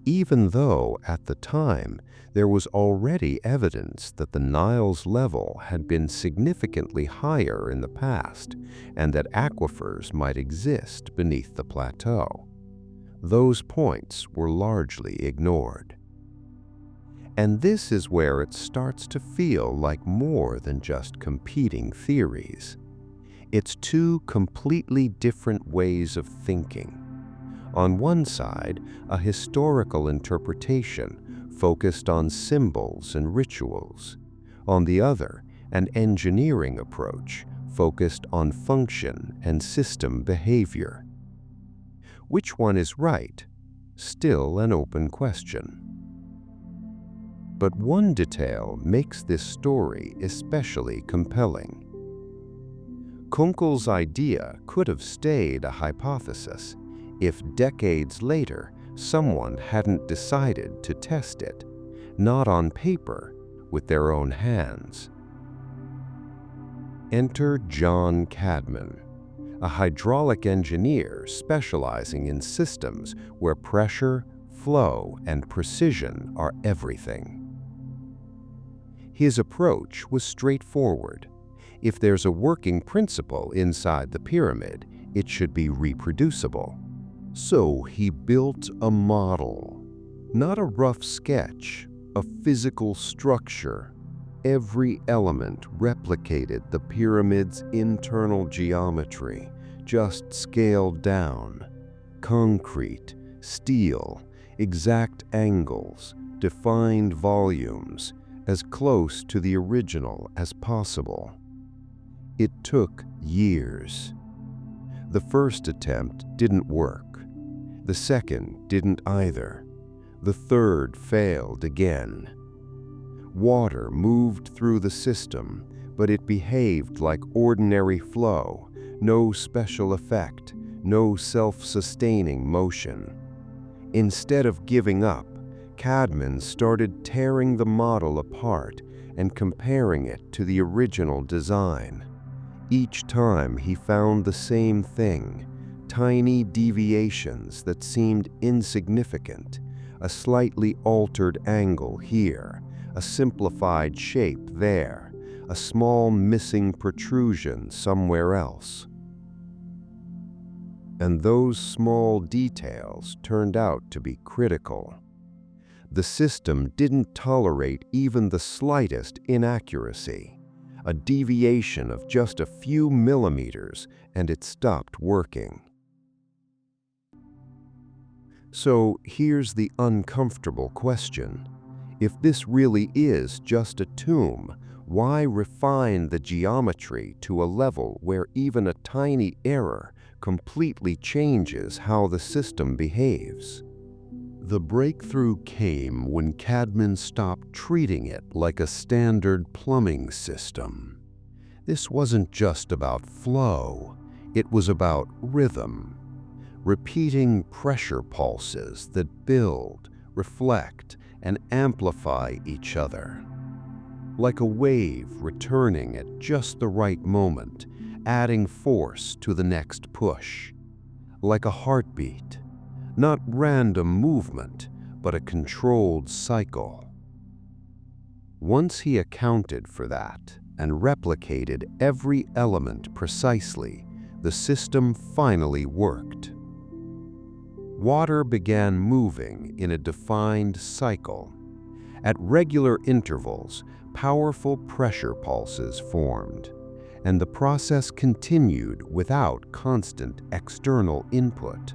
Even though, at the time, there was already evidence that the Nile's level had been significantly higher in the past and that aquifers might exist beneath the plateau. Those points were largely ignored. And this is where it starts to feel like more than just competing theories. It's two completely different ways of thinking. On one side, a historical interpretation focused on symbols and rituals. On the other, an engineering approach focused on function and system behavior. Which one is right? Still an open question. But one detail makes this story especially compelling. Kunkel's idea could have stayed a hypothesis if decades later someone hadn't decided to test it, not on paper, with their own hands. Enter John Cadman, a hydraulic engineer specializing in systems where pressure, flow, and precision are everything. His approach was straightforward. If there's a working principle inside the pyramid, it should be reproducible. So he built a model, not a rough sketch, a physical structure. Every element replicated the pyramid's internal geometry, just scaled down. Concrete, steel, exact angles, defined volumes, as close to the original as possible. It took years. The first attempt didn't work. The second didn't either. The third failed again. Water moved through the system, but it behaved like ordinary flow, no special effect, no self-sustaining motion. Instead of giving up, Cadman started tearing the model apart and comparing it to the original design. Each time he found the same thing, tiny deviations that seemed insignificant, a slightly altered angle here, a simplified shape there, a small missing protrusion somewhere else. And those small details turned out to be critical. The system didn't tolerate even the slightest inaccuracy. A deviation of just a few millimeters and it stopped working. So here's the uncomfortable question. If this really is just a tomb, why refine the geometry to a level where even a tiny error completely changes how the system behaves? The breakthrough came when Cadman stopped treating it like a standard plumbing system. This wasn't just about flow, it was about rhythm. Repeating pressure pulses that build, reflect, and amplify each other. Like a wave returning at just the right moment, adding force to the next push. Like a heartbeat, not random movement, but a controlled cycle. Once he accounted for that and replicated every element precisely, the system finally worked. Water began moving in a defined cycle. At regular intervals, powerful pressure pulses formed, and the process continued without constant external input.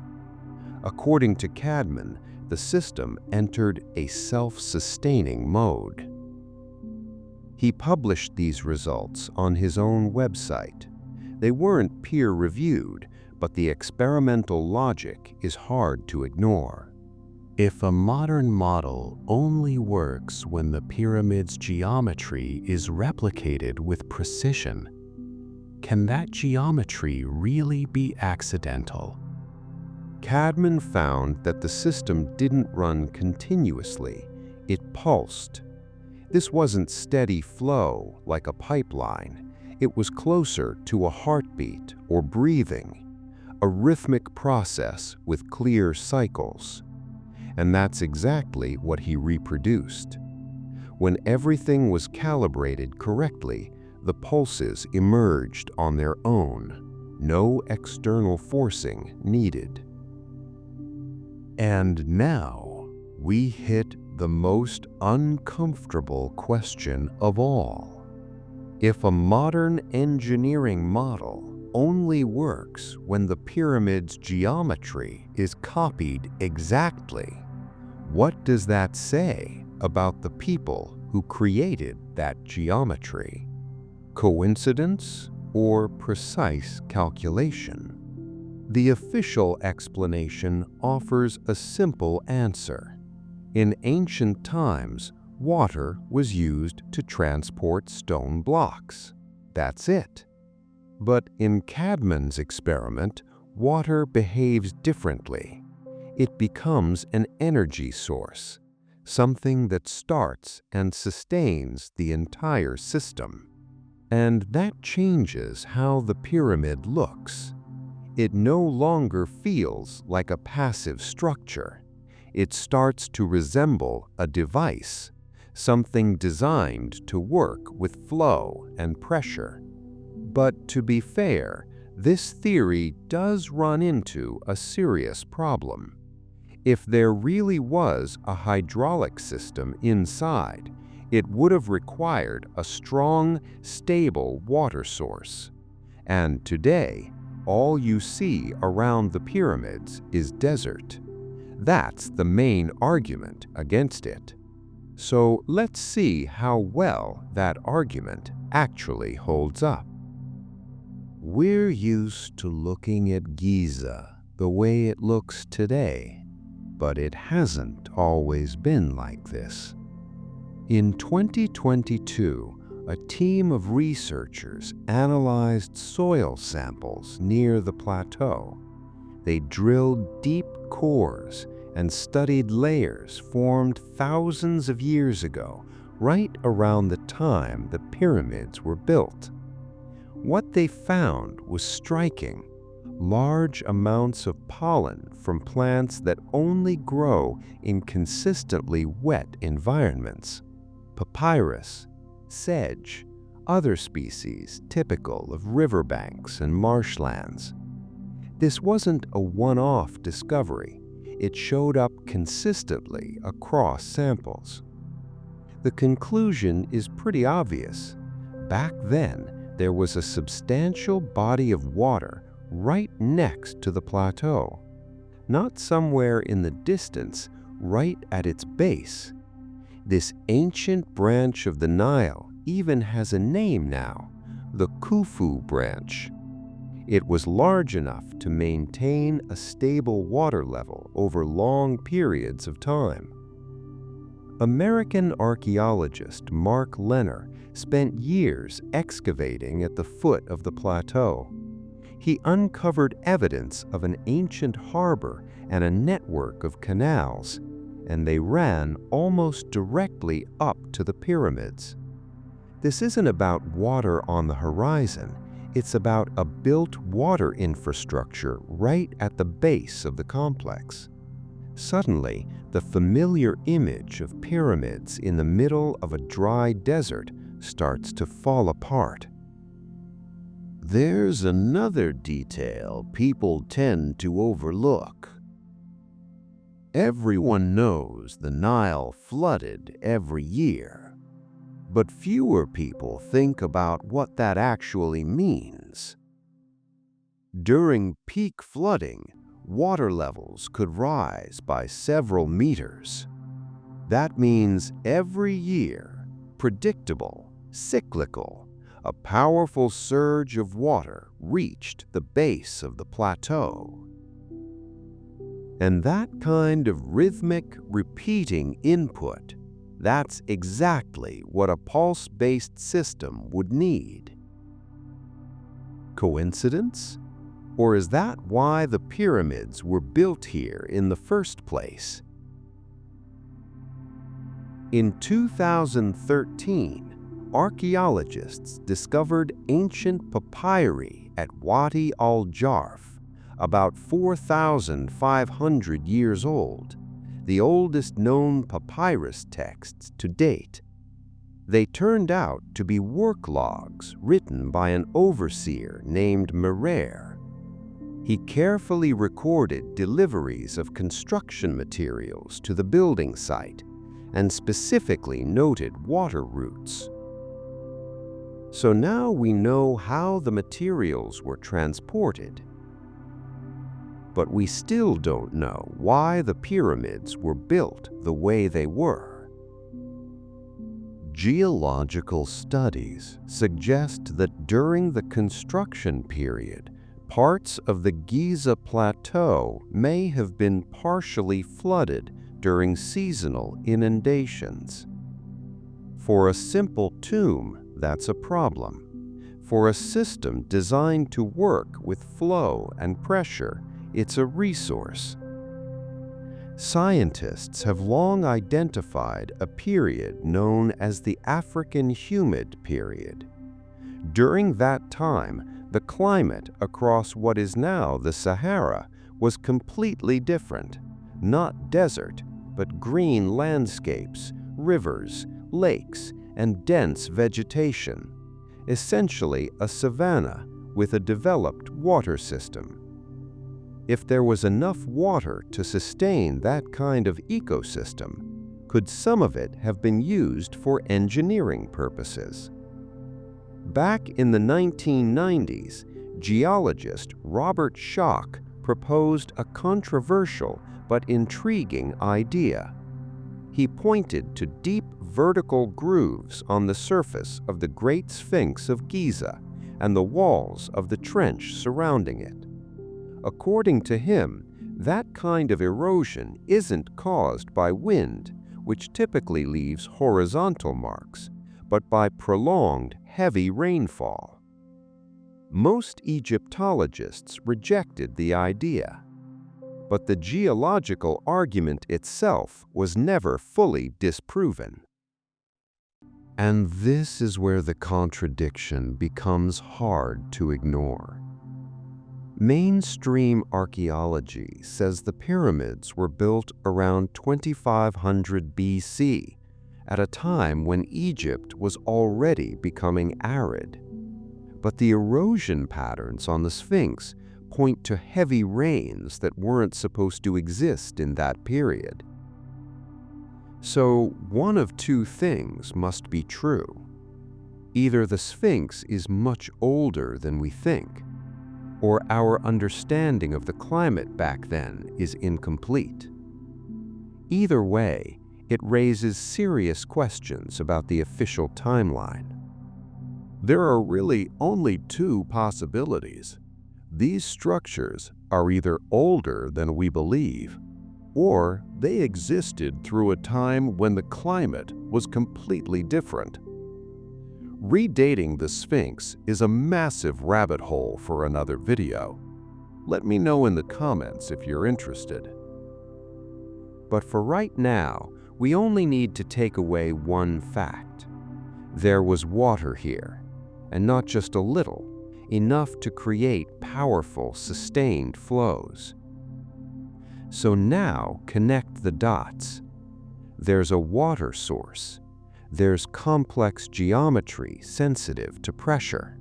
According to Cadman, the system entered a self-sustaining mode. He published these results on his own website. They weren't peer-reviewed, but the experimental logic is hard to ignore. If a modern model only works when the pyramid's geometry is replicated with precision, can that geometry really be accidental? Cadman found that the system didn't run continuously, it pulsed. This wasn't steady flow like a pipeline, it was closer to a heartbeat or breathing, a rhythmic process with clear cycles. And that's exactly what he reproduced. When everything was calibrated correctly, the pulses emerged on their own, no external forcing needed. And now we hit the most uncomfortable question of all. If a modern engineering model only works when the pyramid's geometry is copied exactly, what does that say about the people who created that geometry? Coincidence or precise calculation? The official explanation offers a simple answer. In ancient times, water was used to transport stone blocks. That's it. But in Cadman's experiment, water behaves differently. It becomes an energy source, something that starts and sustains the entire system. And that changes how the pyramid looks. It no longer feels like a passive structure. It starts to resemble a device, something designed to work with flow and pressure. But to be fair, this theory does run into a serious problem. If there really was a hydraulic system inside, it would have required a strong, stable water source. And today, all you see around the pyramids is desert. That's the main argument against it. So let's see how well that argument actually holds up. We're used to looking at Giza the way it looks today, but it hasn't always been like this. In 2022, a team of researchers analyzed soil samples near the plateau. They drilled deep cores and studied layers formed thousands of years ago, right around the time the pyramids were built. What they found was striking: large amounts of pollen from plants that only grow in consistently wet environments. Papyrus, sedge, other species typical of riverbanks and marshlands. This wasn't a one-off discovery. It showed up consistently across samples. The conclusion is pretty obvious. Back then, there was a substantial body of water right next to the plateau, not somewhere in the distance, right at its base. This ancient branch of the Nile even has a name now, the Khufu branch. It was large enough to maintain a stable water level over long periods of time. American archaeologist Mark Lenner spent years excavating at the foot of the plateau. He uncovered evidence of an ancient harbor and a network of canals, and they ran almost directly up to the pyramids. This isn't about water on the horizon. It's about a built water infrastructure right at the base of the complex. Suddenly, the familiar image of pyramids in the middle of a dry desert starts to fall apart. There's another detail people tend to overlook. Everyone knows the Nile flooded every year, but fewer people think about what that actually means. During peak flooding, water levels could rise by several meters. That means every year, predictable, cyclical, a powerful surge of water reached the base of the plateau. And that kind of rhythmic, repeating input, that's exactly what a pulse-based system would need. Coincidence? Or is that why the pyramids were built here in the first place? In 2013, archaeologists discovered ancient papyri at Wadi al-Jarf, about 4,500 years old, the oldest known papyrus texts to date. They turned out to be work logs written by an overseer named Merer. He carefully recorded deliveries of construction materials to the building site and specifically noted water routes. So now we know how the materials were transported. But we still don't know why the pyramids were built the way they were. Geological studies suggest that during the construction period, parts of the Giza plateau may have been partially flooded during seasonal inundations. For a simple tomb, that's a problem. For a system designed to work with flow and pressure, it's a resource. Scientists have long identified a period known as the African humid period. During that time, the climate across what is now the Sahara was completely different. Not desert, but green landscapes, rivers, lakes, and dense vegetation, essentially a savanna with a developed water system. If there was enough water to sustain that kind of ecosystem, could some of it have been used for engineering purposes? Back in the 1990s, geologist Robert Schoch proposed a controversial but intriguing idea. He pointed to deep vertical grooves on the surface of the Great Sphinx of Giza and the walls of the trench surrounding it. According to him, that kind of erosion isn't caused by wind, which typically leaves horizontal marks, but by prolonged, heavy rainfall. Most Egyptologists rejected the idea, but the geological argument itself was never fully disproven. And this is where the contradiction becomes hard to ignore. Mainstream archaeology says the pyramids were built around 2500 BC, at a time when Egypt was already becoming arid. But the erosion patterns on the Sphinx point to heavy rains that weren't supposed to exist in that period. So one of two things must be true. Either the Sphinx is much older than we think, or our understanding of the climate back then is incomplete. Either way, it raises serious questions about the official timeline. There are really only two possibilities. These structures are either older than we believe, or they existed through a time when the climate was completely different. Redating the Sphinx is a massive rabbit hole for another video. Let me know in the comments if you're interested. But for right now, we only need to take away one fact. There was water here, and not just a little, enough to create powerful, sustained flows. So now connect the dots. There's a water source. There's complex geometry sensitive to pressure.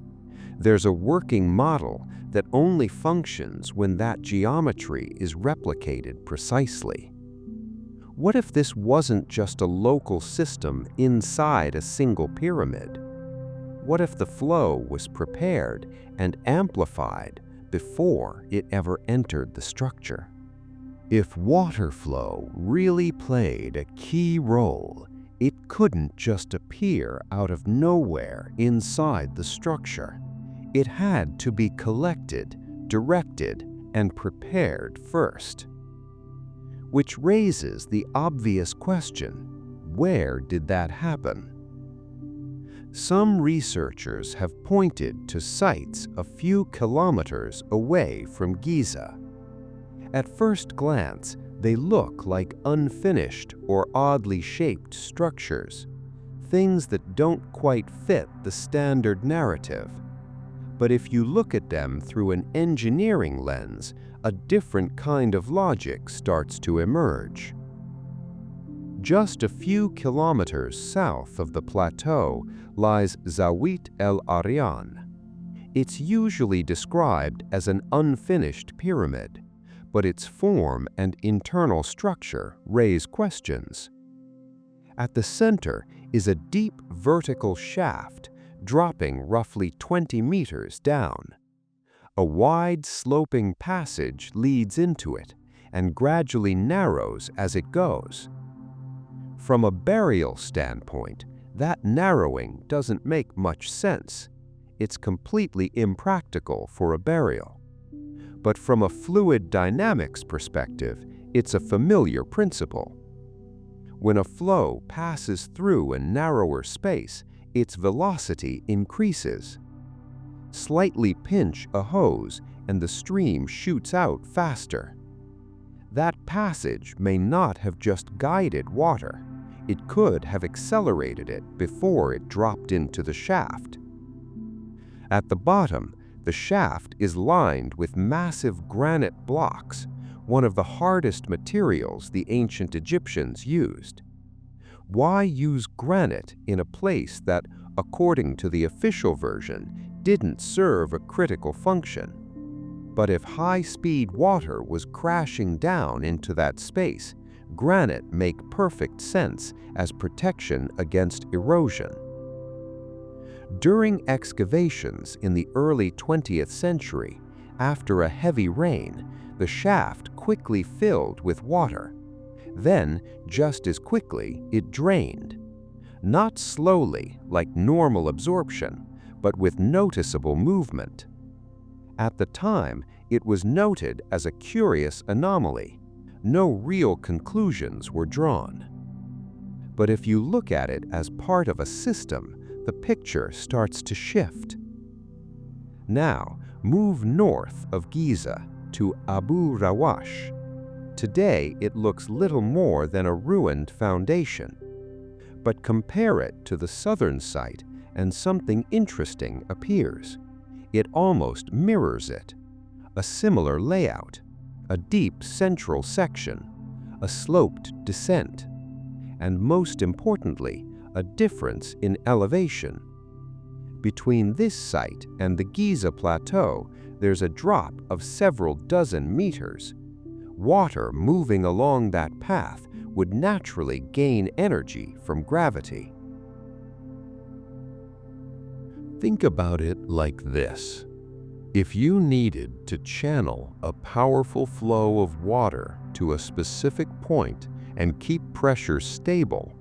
There's a working model that only functions when that geometry is replicated precisely. What if this wasn't just a local system inside a single pyramid? What if the flow was prepared and amplified before it ever entered the structure? If water flow really played a key role, it couldn't just appear out of nowhere inside the structure. It had to be collected, directed, and prepared first. Which raises the obvious question, where did that happen? Some researchers have pointed to sites a few kilometers away from Giza. At first glance, they look like unfinished or oddly shaped structures, things that don't quite fit the standard narrative. But if you look at them through an engineering lens, a different kind of logic starts to emerge. Just a few kilometers south of the plateau lies Zawit El Aryan. It's usually described as an unfinished pyramid, but its form and internal structure raise questions. At the center is a deep vertical shaft dropping roughly 20 meters down. A wide sloping passage leads into it and gradually narrows as it goes. From a burial standpoint, that narrowing doesn't make much sense. It's completely impractical for a burial. But from a fluid dynamics perspective, it's a familiar principle. When a flow passes through a narrower space, its velocity increases. Slightly pinch a hose and the stream shoots out faster. That passage may not have just guided water. It could have accelerated it before it dropped into the shaft. At the bottom, the shaft is lined with massive granite blocks, one of the hardest materials the ancient Egyptians used. Why use granite in a place that, according to the official version, didn't serve a critical function? But if high-speed water was crashing down into that space, granite make perfect sense as protection against erosion. During excavations in the early 20th century, after a heavy rain, the shaft quickly filled with water. Then, just as quickly, it drained. Not slowly, like normal absorption, but with noticeable movement. At the time, it was noted as a curious anomaly. No real conclusions were drawn. But if you look at it as part of a system, the picture starts to shift. Now, move north of Giza to Abu Rawash. Today, it looks little more than a ruined foundation. But compare it to the southern site, and something interesting appears. It almost mirrors it. A similar layout, a deep central section, a sloped descent, and most importantly, a difference in elevation. Between this site and the Giza Plateau, there's a drop of several dozen meters. Water moving along that path would naturally gain energy from gravity. Think about it like this. If you needed to channel a powerful flow of water to a specific point and keep pressure stable,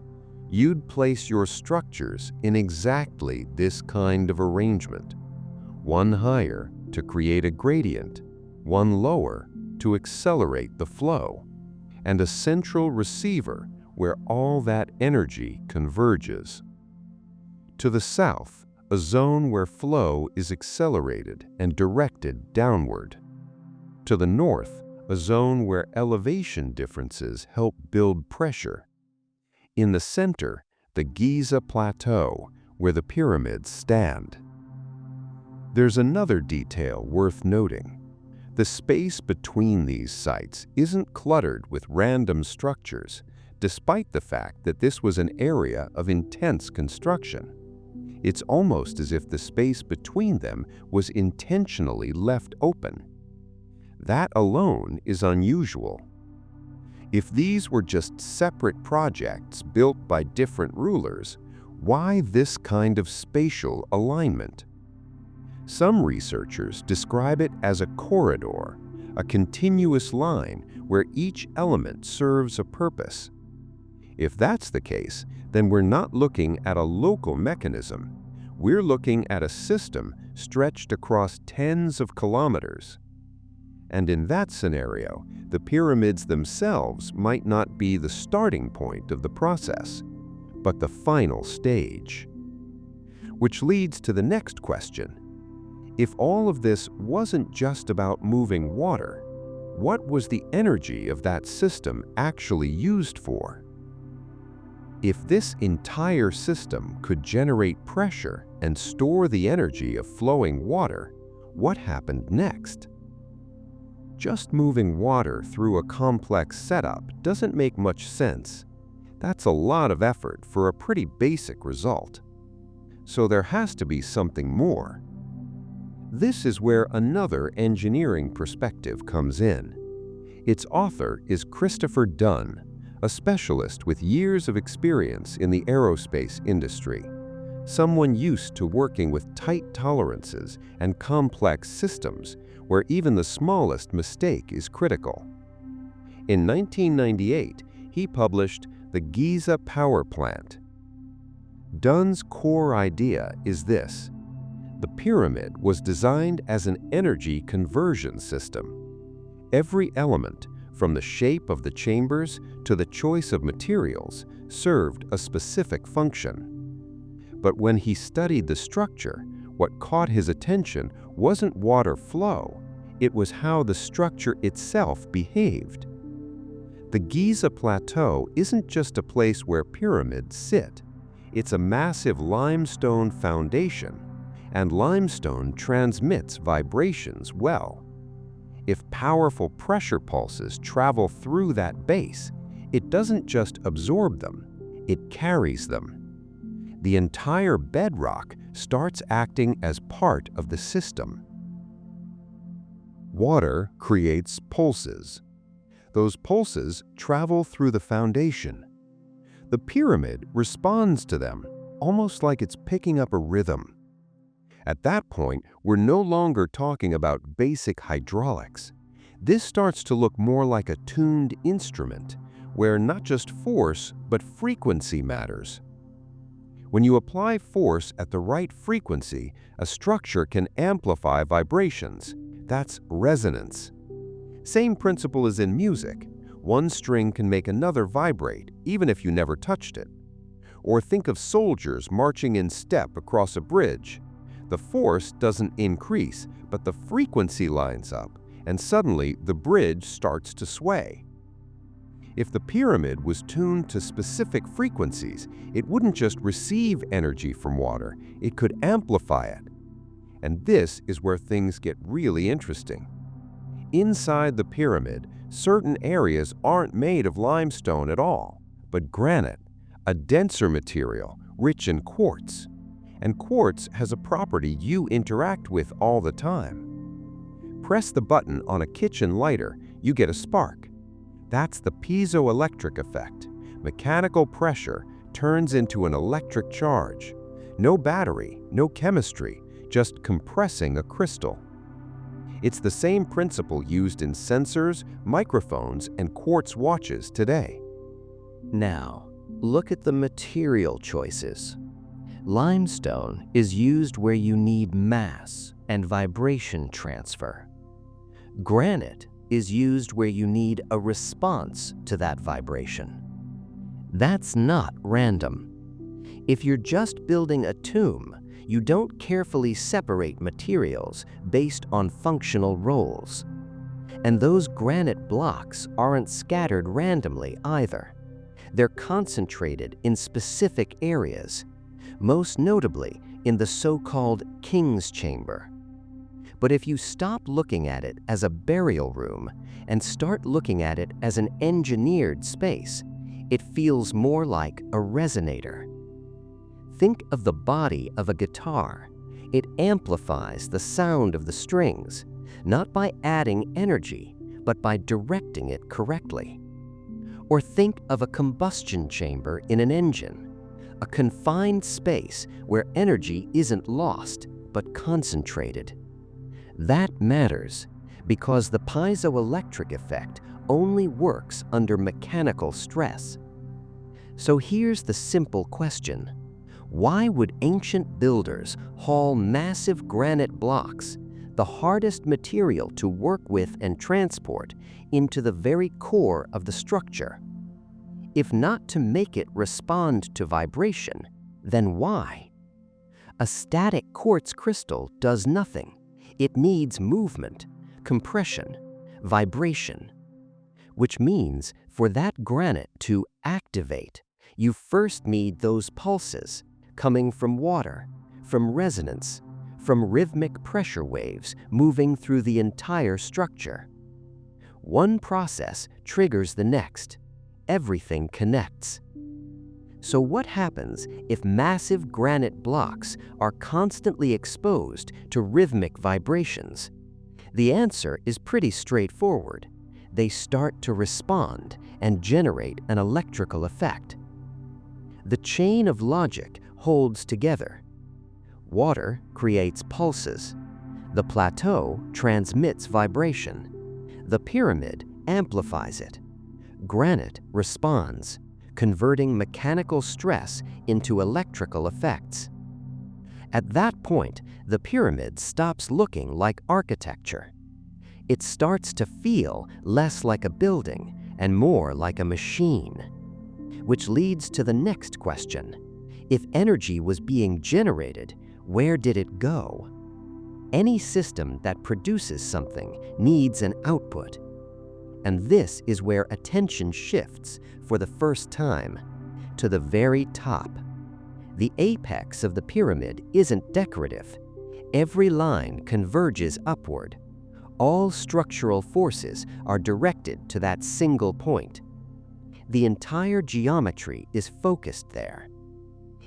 you'd place your structures in exactly this kind of arrangement. One higher to create a gradient, one lower to accelerate the flow, and a central receiver where all that energy converges. To the south, a zone where flow is accelerated and directed downward. To the north, a zone where elevation differences help build pressure. In the center, the Giza Plateau, where the pyramids stand. There's another detail worth noting. The space between these sites isn't cluttered with random structures, despite the fact that this was an area of intense construction. It's almost as if the space between them was intentionally left open. That alone is unusual. If these were just separate projects built by different rulers, why this kind of spatial alignment? Some researchers describe it as a corridor, a continuous line where each element serves a purpose. If that's the case, then we're not looking at a local mechanism. We're looking at a system stretched across tens of kilometers. And in that scenario, the pyramids themselves might not be the starting point of the process, but the final stage. Which leads to the next question. If all of this wasn't just about moving water, what was the energy of that system actually used for? If this entire system could generate pressure and store the energy of flowing water, what happened next? Just moving water through a complex setup doesn't make much sense. That's a lot of effort for a pretty basic result. So there has to be something more. This is where another engineering perspective comes in. Its author is Christopher Dunn, a specialist with years of experience in the aerospace industry, someone used to working with tight tolerances and complex systems where even the smallest mistake is critical. In 1998, he published The Giza Power Plant. Dunn's core idea is this. The pyramid was designed as an energy conversion system. Every element, from the shape of the chambers to the choice of materials, served a specific function. But when he studied the structure, what caught his attention wasn't water flow, it was how the structure itself behaved. The Giza Plateau isn't just a place where pyramids sit. It's a massive limestone foundation, and limestone transmits vibrations well. If powerful pressure pulses travel through that base, it doesn't just absorb them, it carries them. The entire bedrock starts acting as part of the system. Water creates pulses. Those pulses travel through the foundation. The pyramid responds to them, almost like it's picking up a rhythm. At that point, we're no longer talking about basic hydraulics. This starts to look more like a tuned instrument, where not just force, but frequency matters. When you apply force at the right frequency, a structure can amplify vibrations. That's resonance. Same principle as in music. One string can make another vibrate, even if you never touched it. Or think of soldiers marching in step across a bridge. The force doesn't increase, but the frequency lines up, and suddenly the bridge starts to sway. If the pyramid was tuned to specific frequencies, it wouldn't just receive energy from water, it could amplify it. And this is where things get really interesting. Inside the pyramid, certain areas aren't made of limestone at all, but granite, a denser material, rich in quartz. And quartz has a property you interact with all the time. Press the button on a kitchen lighter, you get a spark. That's the piezoelectric effect. Mechanical pressure turns into an electric charge. No battery, no chemistry, just compressing a crystal. It's the same principle used in sensors, microphones, and quartz watches today. Now, look at the material choices. Limestone is used where you need mass and vibration transfer. Granite is used where you need a response to that vibration. That's not random. If you're just building a tomb, you don't carefully separate materials based on functional roles. And those granite blocks aren't scattered randomly either. They're concentrated in specific areas, most notably in the so-called King's Chamber. But if you stop looking at it as a burial room and start looking at it as an engineered space, it feels more like a resonator. Think of the body of a guitar. It amplifies the sound of the strings, not by adding energy, but by directing it correctly. Or think of a combustion chamber in an engine, a confined space where energy isn't lost, but concentrated. That matters because the piezoelectric effect only works under mechanical stress. So here's the simple question. Why would ancient builders haul massive granite blocks, the hardest material to work with and transport, into the very core of the structure? If not to make it respond to vibration, then why? A static quartz crystal does nothing. It needs movement, compression, vibration, which means for that granite to activate, you first need those pulses coming from water, from resonance, from rhythmic pressure waves moving through the entire structure. One process triggers the next. Everything connects. So what happens if massive granite blocks are constantly exposed to rhythmic vibrations? The answer is pretty straightforward. They start to respond and generate an electrical effect. The chain of logic holds together. Water creates pulses. The plateau transmits vibration. The pyramid amplifies it. Granite responds, converting mechanical stress into electrical effects. At that point, the pyramid stops looking like architecture. It starts to feel less like a building and more like a machine. Which leads to the next question. If energy was being generated, where did it go? Any system that produces something needs an output. And this is where attention shifts for the first time, to the very top. The apex of the pyramid isn't decorative. Every line converges upward. All structural forces are directed to that single point. The entire geometry is focused there.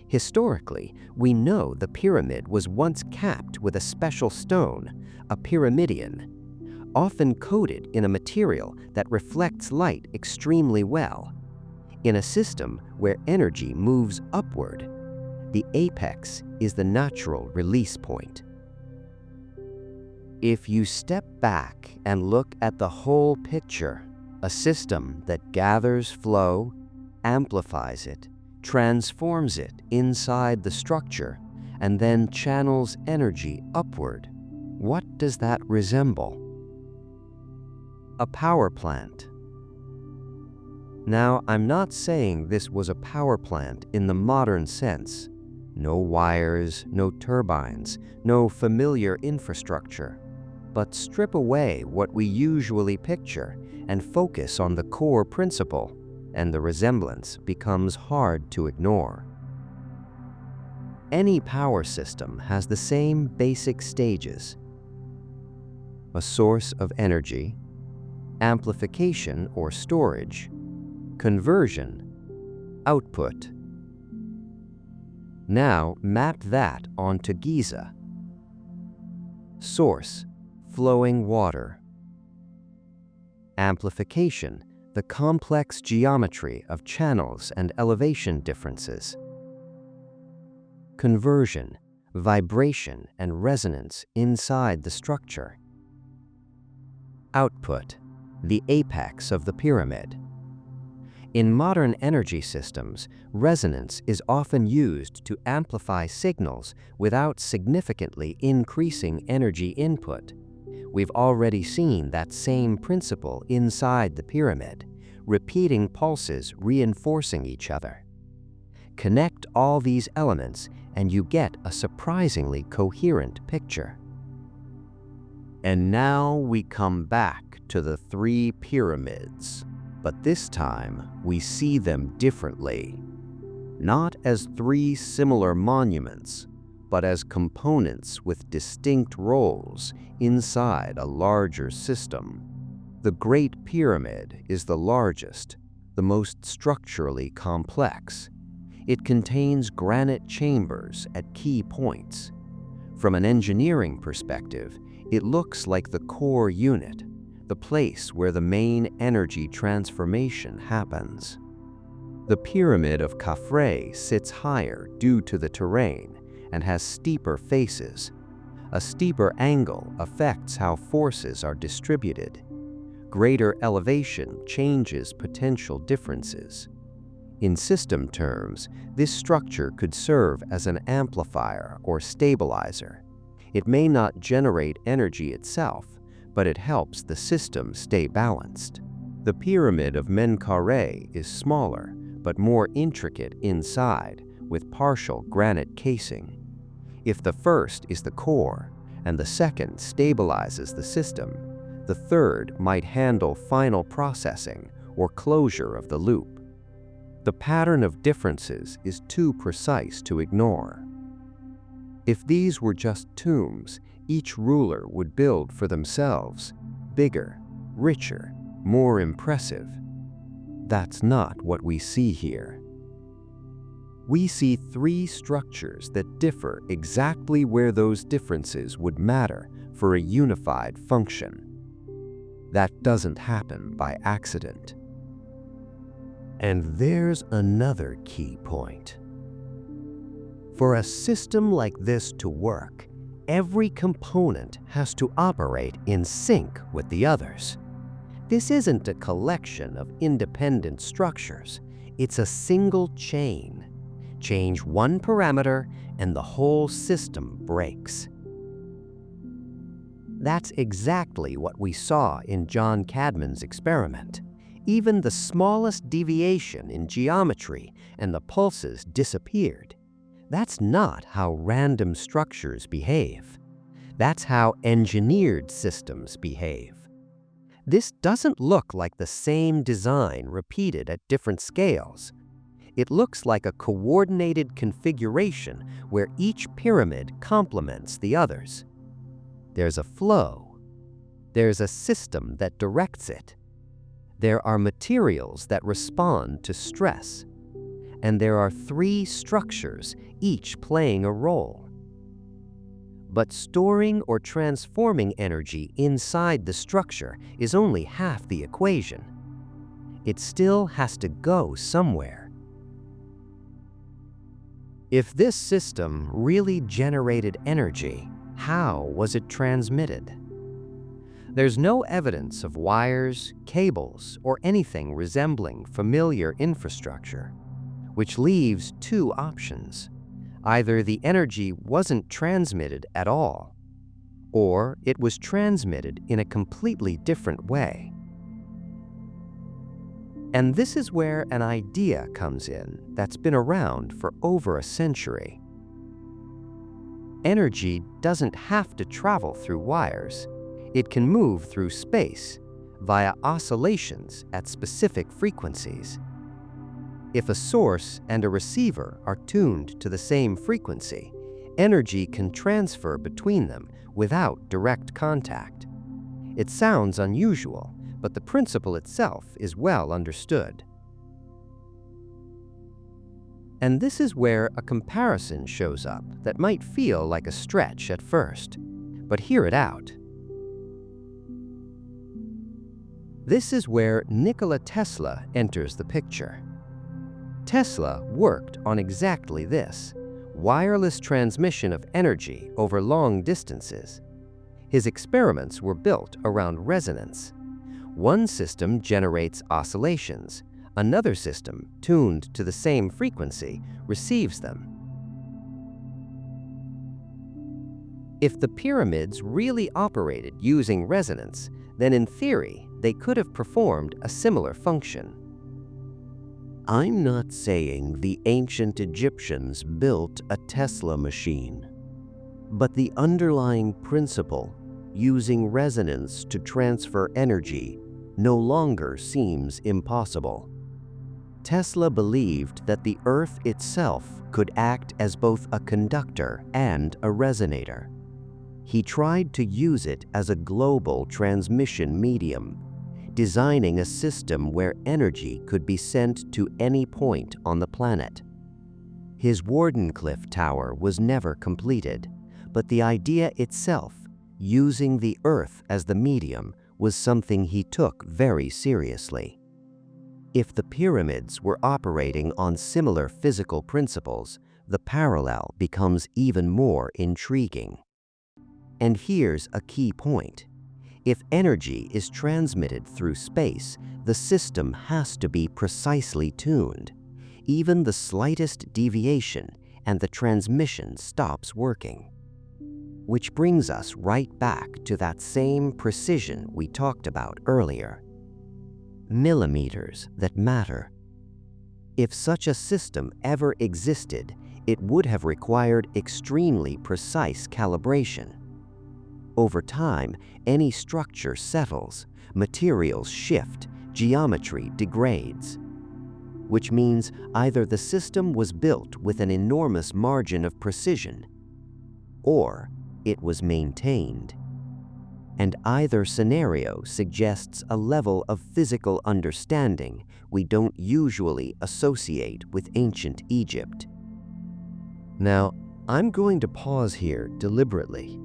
Historically, we know the pyramid was once capped with a special stone, a pyramidion, often coated in a material that reflects light extremely well. In a system where energy moves upward, the apex is the natural release point. If you step back and look at the whole picture, a system that gathers flow, amplifies it, transforms it inside the structure, and then channels energy upward, what does that resemble? A power plant. Now, I'm not saying this was a power plant in the modern sense. No wires, no turbines, no familiar infrastructure. But strip away what we usually picture and focus on the core principle, and the resemblance becomes hard to ignore. Any power system has the same basic stages: a source of energy, amplification or storage, conversion, output. Now map that onto Giza. Source: flowing water. Amplification: the complex geometry of channels and elevation differences. Conversion: vibration and resonance inside the structure. Output: the apex of the pyramid. In modern energy systems, resonance is often used to amplify signals without significantly increasing energy input. We've already seen that same principle inside the pyramid, repeating pulses reinforcing each other. Connect all these elements and you get a surprisingly coherent picture. And now we come back to the three pyramids, but this time we see them differently. Not as three similar monuments, but as components with distinct roles inside a larger system. The Great Pyramid is the largest, the most structurally complex. It contains granite chambers at key points. From an engineering perspective, it looks like the core unit, the place where the main energy transformation happens. The Pyramid of Khafre sits higher due to the terrain and has steeper faces. A steeper angle affects how forces are distributed. Greater elevation changes potential differences. In system terms, this structure could serve as an amplifier or stabilizer. It may not generate energy itself, but it helps the system stay balanced. The Pyramid of Menkaure is smaller, but more intricate inside, with partial granite casing. If the first is the core, and the second stabilizes the system, the third might handle final processing or closure of the loop. The pattern of differences is too precise to ignore. If these were just tombs, each ruler would build for themselves, bigger, richer, more impressive. That's not what we see here. We see three structures that differ exactly where those differences would matter for a unified function. That doesn't happen by accident. And there's another key point. For a system like this to work, every component has to operate in sync with the others. This isn't a collection of independent structures. It's a single chain. Change one parameter and the whole system breaks. That's exactly what we saw in John Cadman's experiment. Even the smallest deviation in geometry and the pulses disappeared. That's not how random structures behave. That's how engineered systems behave. This doesn't look like the same design repeated at different scales. It looks like a coordinated configuration where each pyramid complements the others. There's a flow. There's a system that directs it. There are materials that respond to stress, and there are 3 structures, each playing a role. But storing or transforming energy inside the structure is only half the equation. It still has to go somewhere. If this system really generated energy, how was it transmitted? There's no evidence of wires, cables, or anything resembling familiar infrastructure, which leaves 2 options. Either the energy wasn't transmitted at all, or it was transmitted in a completely different way. And this is where an idea comes in that's been around for over a century. Energy doesn't have to travel through wires. It can move through space via oscillations at specific frequencies. If a source and a receiver are tuned to the same frequency, energy can transfer between them without direct contact. It sounds unusual, but the principle itself is well understood. And this is where a comparison shows up that might feel like a stretch at first, but hear it out. This is where Nikola Tesla enters the picture. Tesla worked on exactly this, wireless transmission of energy over long distances. His experiments were built around resonance. One system generates oscillations. Another system, tuned to the same frequency, receives them. If the pyramids really operated using resonance, then in theory, they could have performed a similar function. I'm not saying the ancient Egyptians built a Tesla machine, but the underlying principle, using resonance to transfer energy, no longer seems impossible. Tesla believed that the Earth itself could act as both a conductor and a resonator. He tried to use it as a global transmission medium, designing a system where energy could be sent to any point on the planet. His Wardenclyffe Tower was never completed, but the idea itself, using the Earth as the medium, was something he took very seriously. If the pyramids were operating on similar physical principles, the parallel becomes even more intriguing. And here's a key point. If energy is transmitted through space, the system has to be precisely tuned. Even the slightest deviation and the transmission stops working. Which brings us right back to that same precision we talked about earlier. Millimeters that matter. If such a system ever existed, it would have required extremely precise calibration. Over time, any structure settles, materials shift, geometry degrades. Which means either the system was built with an enormous margin of precision, or it was maintained. And either scenario suggests a level of physical understanding we don't usually associate with ancient Egypt. Now, I'm going to pause here deliberately,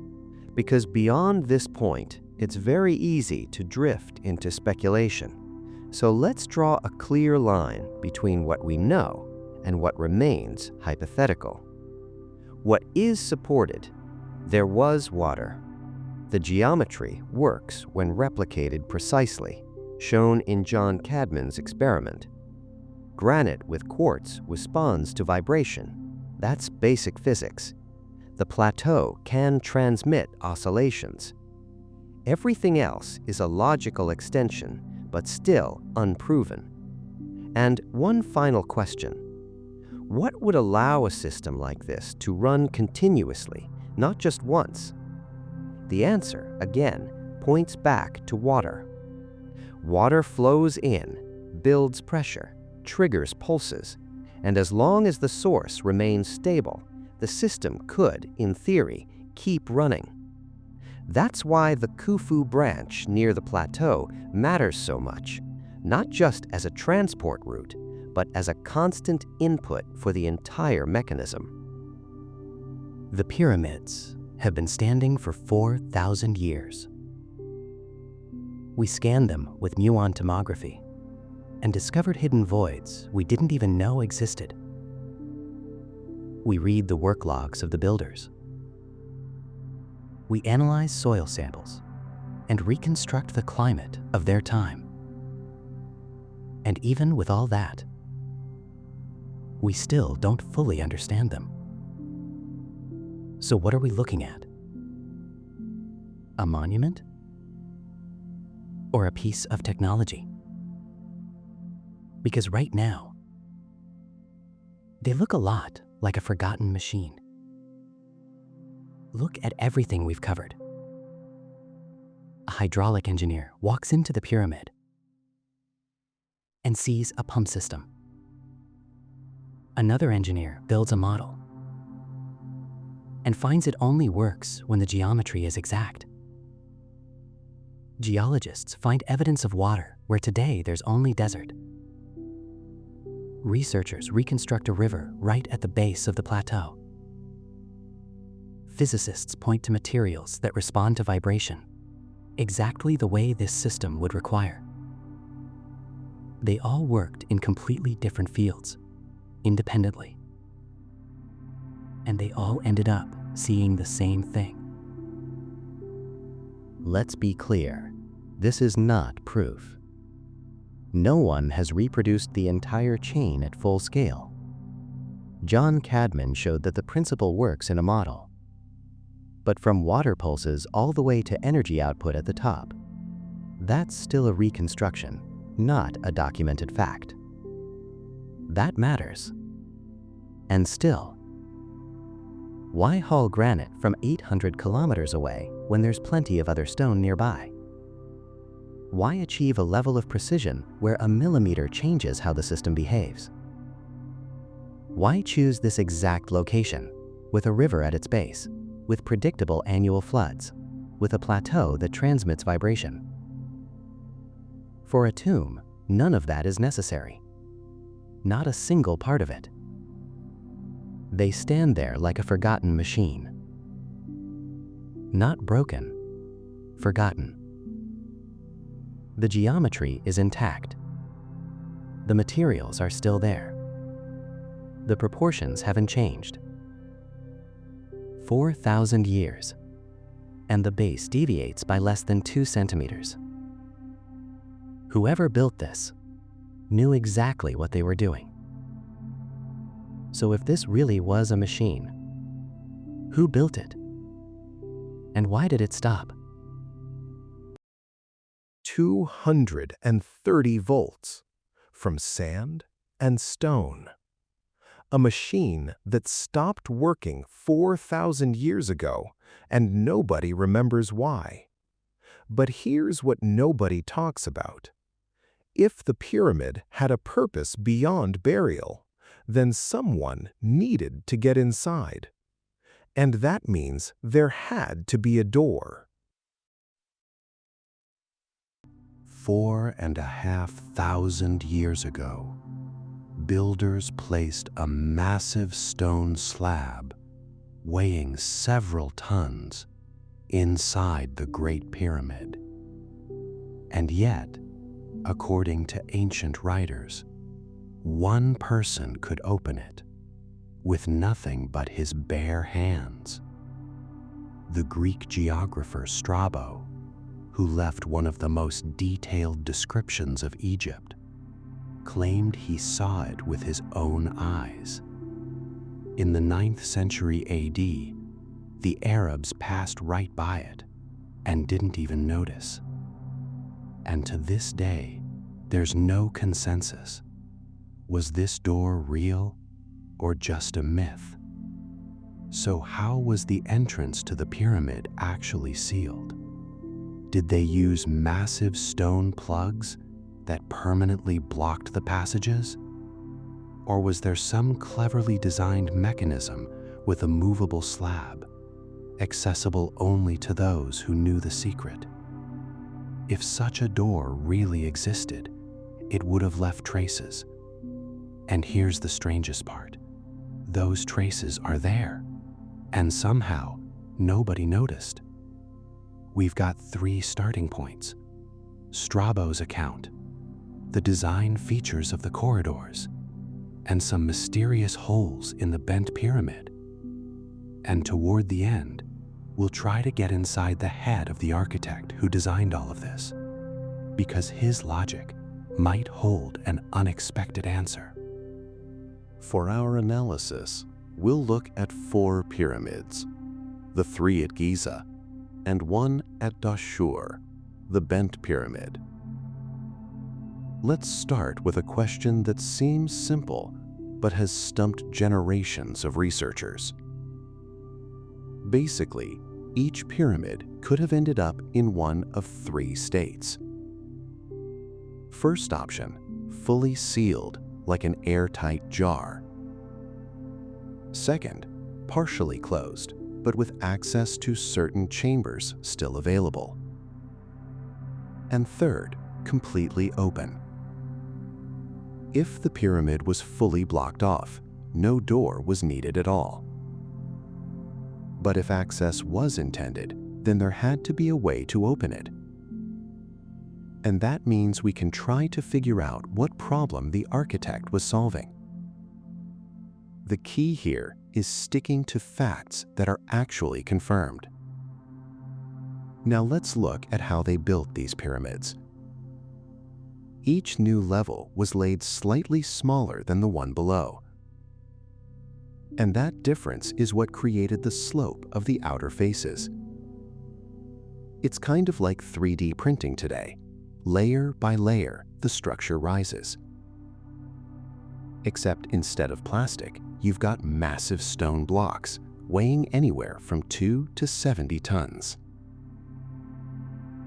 because beyond this point, it's very easy to drift into speculation. So let's draw a clear line between what we know and what remains hypothetical. What is supported? There was water. The geometry works when replicated precisely, shown in John Cadman's experiment. Granite with quartz responds to vibration. That's basic physics. The plateau can transmit oscillations. Everything else is a logical extension, but still unproven. And one final question. What would allow a system like this to run continuously, not just once? The answer, again, points back to water. Water flows in, builds pressure, triggers pulses, and as long as the source remains stable, the system could, in theory, keep running. That's why the Khufu branch near the plateau matters so much. not just as a transport route, but as a constant input for the entire mechanism. The pyramids have been standing for 4,000 years. We scanned them with muon tomography and discovered hidden voids we didn't even know existed. We read the work logs of the builders. We analyze soil samples and reconstruct the climate of their time. And even with all that, we still don't fully understand them. So what are we looking at? A monument? Or a piece of technology? Because right now, they look a lot like a forgotten machine. Look at everything we've covered. A hydraulic engineer walks into the pyramid and sees a pump system. Another engineer builds a model and finds it only works when the geometry is exact. Geologists find evidence of water where today there's only desert. Researchers reconstruct a river right at the base of the plateau. Physicists point to materials that respond to vibration, exactly the way this system would require. They all worked in completely different fields, independently. And they all ended up seeing the same thing. Let's be clear, this is not proof. No one has reproduced the entire chain at full scale. John Cadman showed that the principle works in a model. But from water pulses all the way to energy output at the top, that's still a reconstruction, not a documented fact. That matters. And still, why haul granite from 800 kilometers away when there's plenty of other stone nearby? Why achieve a level of precision where a millimeter changes how the system behaves? Why choose this exact location, with a river at its base, with predictable annual floods, with a plateau that transmits vibration? For a tomb, none of that is necessary. Not a single part of it. They stand there like a forgotten machine. Not broken, forgotten. The geometry is intact. The materials are still there. The proportions haven't changed. 4,000 years, and the base deviates by less than 2 centimeters. Whoever built this knew exactly what they were doing. So if this really was a machine, who built it? And why did it stop? 230 volts from sand and stone. A machine that stopped working 4,000 years ago, and nobody remembers why. But here's what nobody talks about. If the pyramid had a purpose beyond burial, then someone needed to get inside. And that means there had to be a door. 4,500 years ago, builders placed a massive stone slab weighing several tons inside the Great Pyramid. And yet, according to ancient writers, one person could open it with nothing but his bare hands. The Greek geographer Strabo, who left one of the most detailed descriptions of Egypt, claimed he saw it with his own eyes. In the 9th century AD, the Arabs passed right by it and didn't even notice. And to this day, there's no consensus. Was this door real or just a myth? So how was the entrance to the pyramid actually sealed? Did they use massive stone plugs that permanently blocked the passages? Or was there some cleverly designed mechanism with a movable slab, accessible only to those who knew the secret? If such a door really existed, it would have left traces. And here's the strangest part. Those traces are there, and somehow nobody noticed. We've got 3 starting points: Strabo's account, the design features of the corridors, and some mysterious holes in the bent pyramid. And toward the end, we'll try to get inside the head of the architect who designed all of this, because his logic might hold an unexpected answer. For our analysis, we'll look at 4 pyramids, the 3 at Giza, and 1 at Dashur, the bent pyramid. Let's start with a question that seems simple, but has stumped generations of researchers. Basically, each pyramid could have ended up in one of 3 states. First option, fully sealed, like an airtight jar. Second, partially closed, but with access to certain chambers still available. And third, completely open. If the pyramid was fully blocked off, no door was needed at all. But if access was intended, then there had to be a way to open it. And that means we can try to figure out what problem the architect was solving. The key here is sticking to facts that are actually confirmed. Now let's look at how they built these pyramids. Each new level was laid slightly smaller than the one below. And that difference is what created the slope of the outer faces. It's kind of like 3D printing today. Layer by layer, the structure rises. Except instead of plastic, you've got massive stone blocks, weighing anywhere from 2 to 70 tons.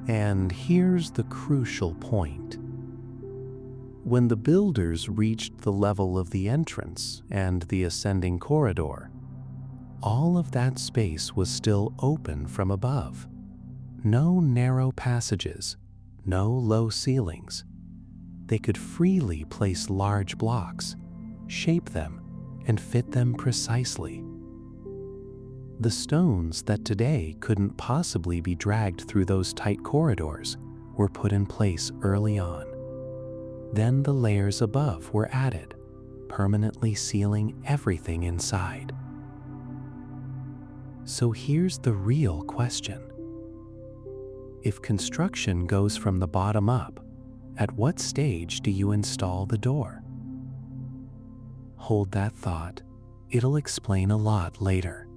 And here's the crucial point. When the builders reached the level of the entrance and the ascending corridor, all of that space was still open from above. No narrow passages, no low ceilings. They could freely place large blocks, shape them, and fit them precisely. The stones that today couldn't possibly be dragged through those tight corridors were put in place early on. Then the layers above were added, permanently sealing everything inside. So here's the real question. If construction goes from the bottom up, at what stage do you install the door? Hold that thought. It'll explain a lot later.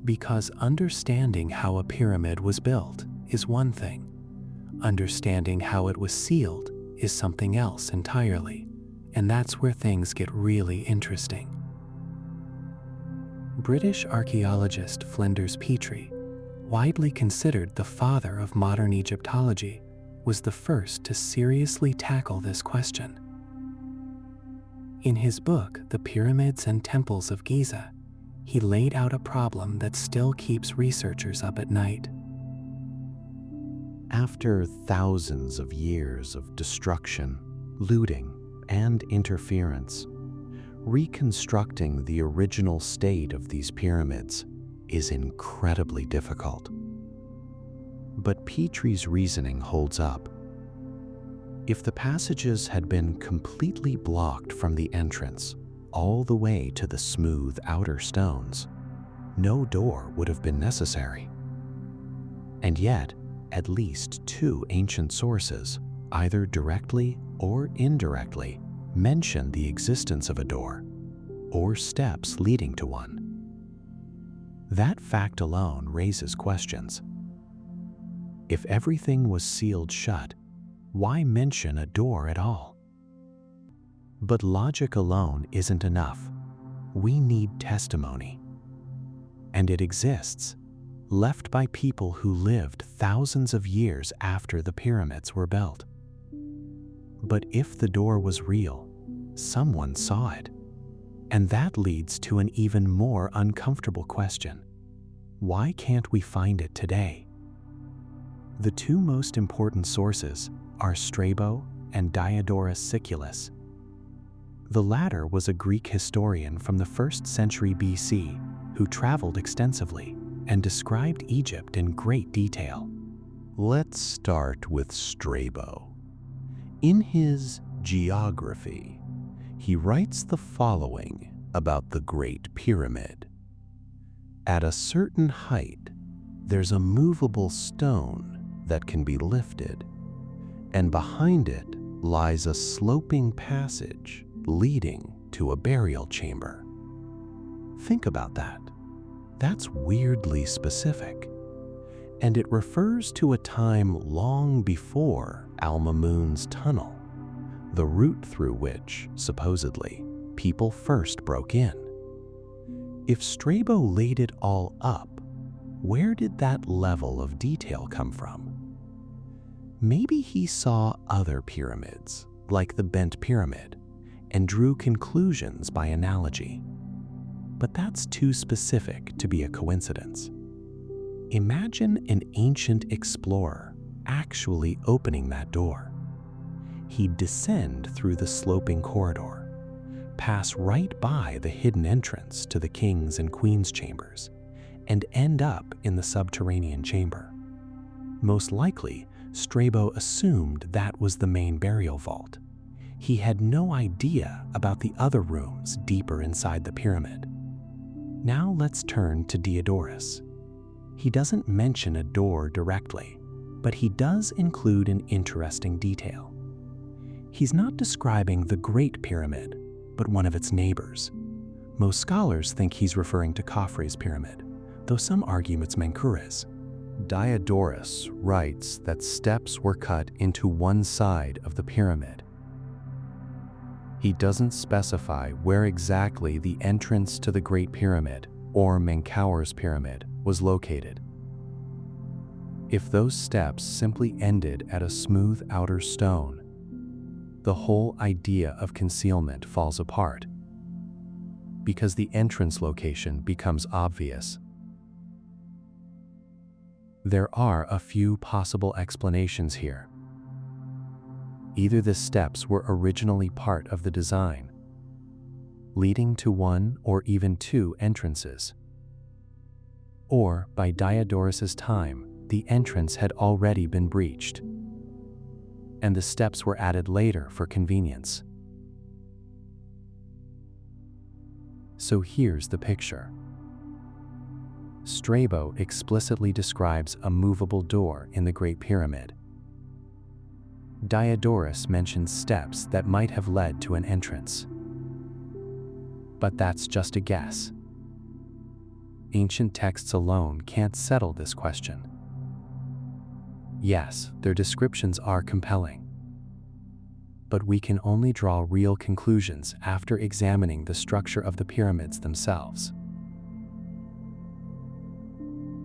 Because understanding how a pyramid was built is one thing. Understanding how it was sealed is something else entirely, and that's where things get really interesting. British archaeologist Flinders Petrie, widely considered the father of modern Egyptology, was the first to seriously tackle this question. In his book, The Pyramids and Temples of Giza, he laid out a problem that still keeps researchers up at night. After thousands of years of destruction, looting, and interference, reconstructing the original state of these pyramids is incredibly difficult. But Petrie's reasoning holds up. If the passages had been completely blocked from the entrance all the way to the smooth outer stones, no door would have been necessary. And yet, at least 2 ancient sources, either directly or indirectly, mention the existence of a door or steps leading to one. That fact alone raises questions. If everything was sealed shut, why mention a door at all? But logic alone isn't enough. We need testimony. And it exists, left by people who lived thousands of years after the pyramids were built. But if the door was real, someone saw it. And that leads to an even more uncomfortable question. Why can't we find it today? The 2 most important sources are Strabo and Diodorus Siculus. The latter was a Greek historian from the 1st century BC who traveled extensively and described Egypt in great detail. Let's start with Strabo. In his Geography, he writes the following about the Great Pyramid. At a certain height, there's a movable stone that can be lifted, and behind it lies a sloping passage leading to a burial chamber. Think about that. That's weirdly specific, and it refers to a time long before Al-Mamun's tunnel, the route through which, supposedly, people first broke in. If Strabo laid it all up, where did that level of detail come from? Maybe he saw other pyramids, like the Bent Pyramid, and drew conclusions by analogy. But that's too specific to be a coincidence. Imagine an ancient explorer actually opening that door. He'd descend through the sloping corridor, pass right by the hidden entrance to the king's and queen's chambers, and end up in the subterranean chamber. Most likely, Strabo assumed that was the main burial vault. He had no idea about the other rooms deeper inside the pyramid. Now let's turn to Diodorus. He doesn't mention a door directly, but he does include an interesting detail. He's not describing the Great Pyramid, but one of its neighbors. Most scholars think he's referring to Khafre's pyramid, though some argue it's Menkaura's. Diodorus writes that steps were cut into one side of the pyramid. He doesn't specify where exactly the entrance to the Great Pyramid, or Menkaura's pyramid, was located. If those steps simply ended at a smooth outer stone, the whole idea of concealment falls apart, because the entrance location becomes obvious. There are a few possible explanations here. Either the steps were originally part of the design, leading to one or even two entrances, or by Diodorus's time, the entrance had already been breached, and the steps were added later for convenience. So here's the picture. Strabo explicitly describes a movable door in the Great Pyramid. Diodorus mentions steps that might have led to an entrance. But that's just a guess. Ancient texts alone can't settle this question. Yes, their descriptions are compelling, but we can only draw real conclusions after examining the structure of the pyramids themselves.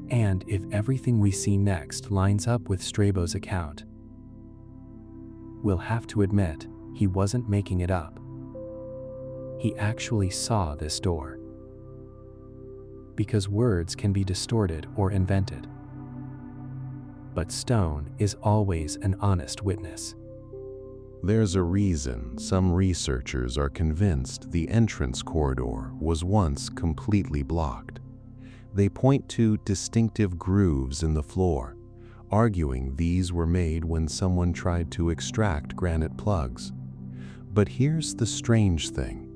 And if everything we see next lines up with Strabo's account, we'll have to admit he wasn't making it up. He actually saw this door. Because words can be distorted or invented, but stone is always an honest witness. There's a reason some researchers are convinced the entrance corridor was once completely blocked. They point to distinctive grooves in the floor, arguing these were made when someone tried to extract granite plugs. But here's the strange thing.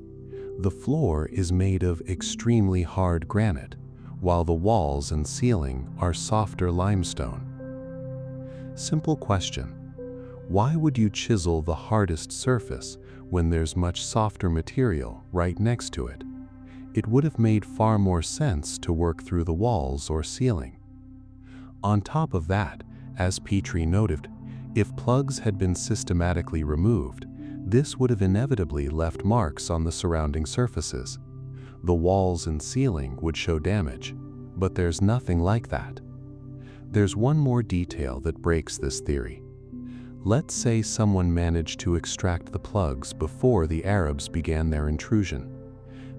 The floor is made of extremely hard granite, while the walls and ceiling are softer limestone. Simple question. Why would you chisel the hardest surface when there's much softer material right next to it? It would have made far more sense to work through the walls or ceiling. On top of that, as Petrie noted, if plugs had been systematically removed, this would have inevitably left marks on the surrounding surfaces. The walls and ceiling would show damage, but there's nothing like that. There's one more detail that breaks this theory. Let's say someone managed to extract the plugs before the Arabs began their intrusion.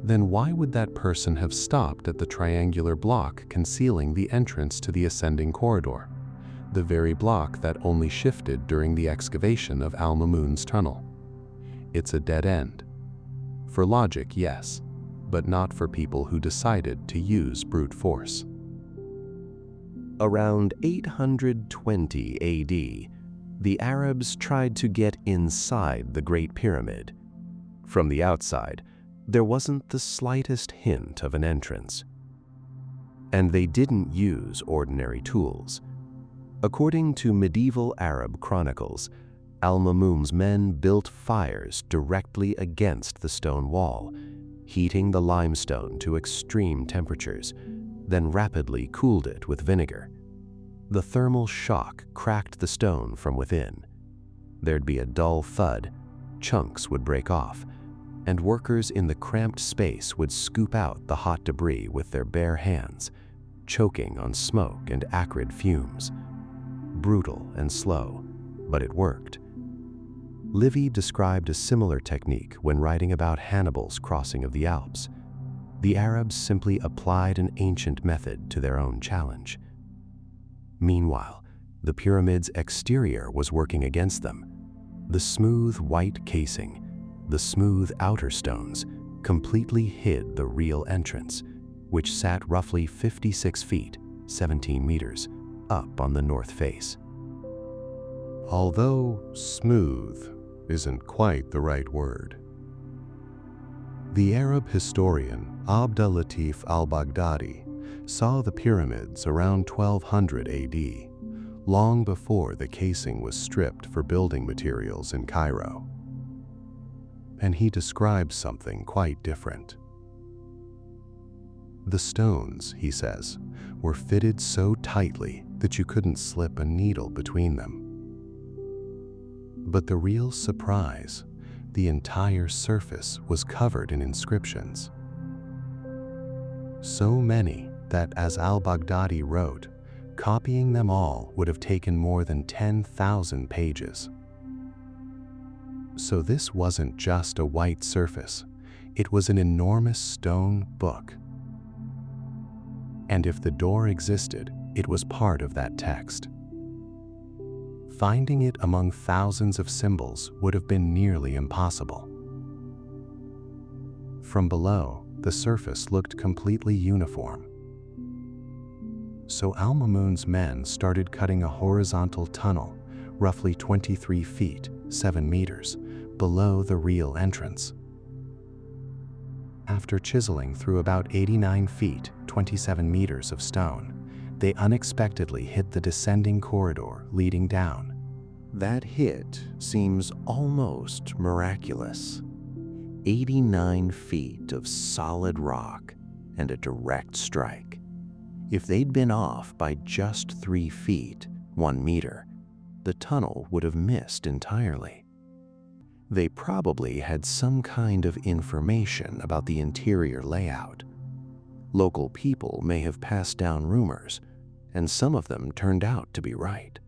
Then why would that person have stopped at the triangular block concealing the entrance to the ascending corridor? the very block that only shifted during the excavation of Al-Mamun's tunnel. It's a dead end. For logic, yes, but not for people who decided to use brute force. Around 820 AD, the Arabs tried to get inside the Great Pyramid. From the outside, there wasn't the slightest hint of an entrance. And they didn't use ordinary tools. According to medieval Arab chronicles, Al-Mamun's men built fires directly against the stone wall, heating the limestone to extreme temperatures, then rapidly cooled it with vinegar. The thermal shock cracked the stone from within. There'd be a dull thud, chunks would break off, and workers in the cramped space would scoop out the hot debris with their bare hands, choking on smoke and acrid fumes. Brutal and slow, but it worked. Livy described a similar technique when writing about Hannibal's crossing of the Alps. The Arabs simply applied an ancient method to their own challenge. Meanwhile, the pyramid's exterior was working against them. The smooth white casing, the smooth outer stones, completely hid the real entrance, which sat roughly 56 feet, 17 meters, up on the north face. Although smooth isn't quite the right word. The Arab historian Abd al-Latif al-Baghdadi saw the pyramids around 1200 AD, long before the casing was stripped for building materials in Cairo. And he describes something quite different. The stones, he says, were fitted so tightly that you couldn't slip a needle between them. But the real surprise, the entire surface was covered in inscriptions. So many that, as al-Baghdadi wrote, copying them all would have taken more than 10,000 pages. So this wasn't just a white surface, it was an enormous stone book. And if the door existed, it was part of that text. Finding it among thousands of symbols would have been nearly impossible. From below, the surface looked completely uniform. So Al-Mamun's men started cutting a horizontal tunnel, roughly 23 feet, 7 meters, below the real entrance. After chiseling through about 89 feet, 27 meters of stone, they unexpectedly hit the descending corridor leading down. That hit seems almost miraculous. 89 feet of solid rock and a direct strike. If they'd been off by just 3 feet, 1 meter, the tunnel would have missed entirely. They probably had some kind of information about the interior layout. Local people may have passed down rumors, and some of them turned out to be right.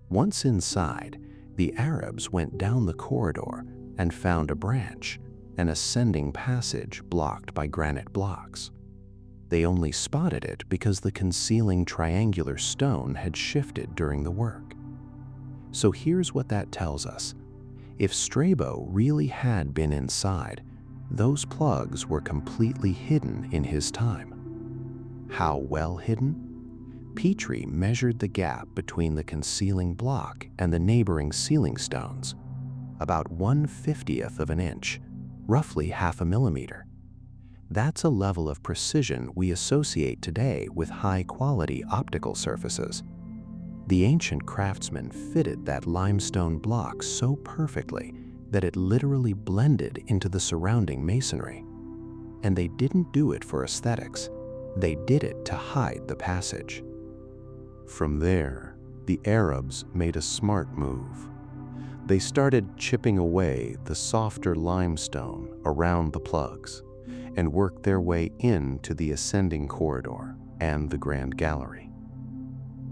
Once inside, the Arabs went down the corridor and found a branch, an ascending passage blocked by granite blocks. They only spotted it because the concealing triangular stone had shifted during the work. So here's what that tells us. If Strabo really had been inside, those plugs were completely hidden in his time. How well hidden? Petrie measured the gap between the concealing block and the neighboring ceiling stones, about 1/50th of an inch, roughly half a millimeter. That's a level of precision we associate today with high-quality optical surfaces. The ancient craftsmen fitted that limestone block so perfectly that it literally blended into the surrounding masonry. And they didn't do it for aesthetics. They did it to hide the passage. From there, the Arabs made a smart move. They started chipping away the softer limestone around the plugs and worked their way into the ascending corridor and the grand gallery.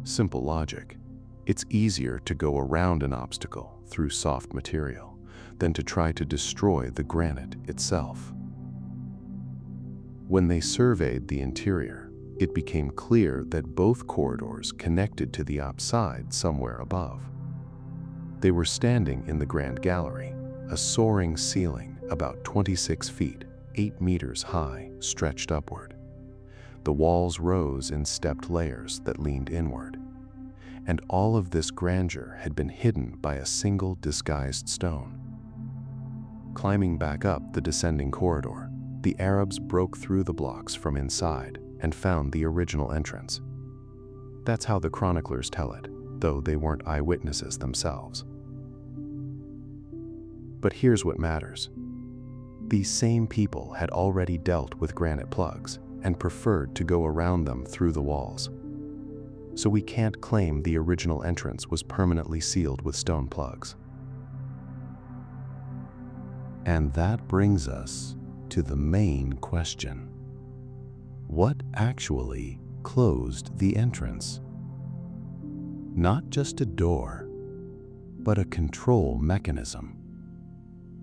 Simple logic. It's easier to go around an obstacle through soft material than to try to destroy the granite itself. When they surveyed the interior, it became clear that both corridors connected to the upside somewhere above. They were standing in the Grand Gallery, a soaring ceiling about 26 feet, 8 meters high, stretched upward. The walls rose in stepped layers that leaned inward, and all of this grandeur had been hidden by a single disguised stone. Climbing back up the descending corridor, the Arabs broke through the blocks from inside and found the original entrance. That's how the chroniclers tell it, though they weren't eyewitnesses themselves. But here's what matters. These same people had already dealt with granite plugs and preferred to go around them through the walls. So we can't claim the original entrance was permanently sealed with stone plugs. And that brings us to the main question. What actually closed the entrance? Not just a door, but a control mechanism.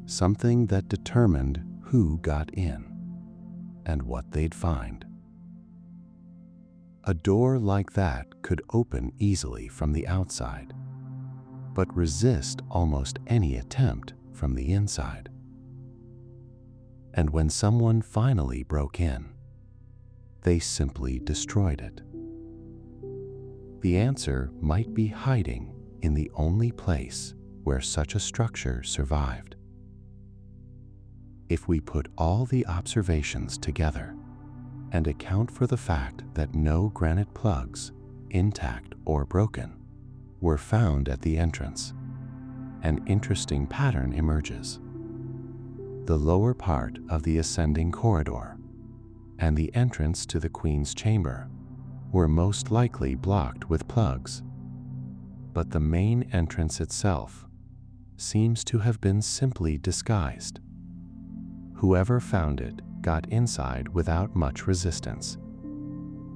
Something that determined who got in and what they'd find. A door like that could open easily from the outside, but resist almost any attempt from the inside. And when someone finally broke in, they simply destroyed it. The answer might be hiding in the only place where such a structure survived. If we put all the observations together and account for the fact that no granite plugs, intact or broken, were found at the entrance, an interesting pattern emerges. The lower part of the ascending corridor and the entrance to the Queen's chamber were most likely blocked with plugs, but the main entrance itself seems to have been simply disguised. Whoever found it got inside without much resistance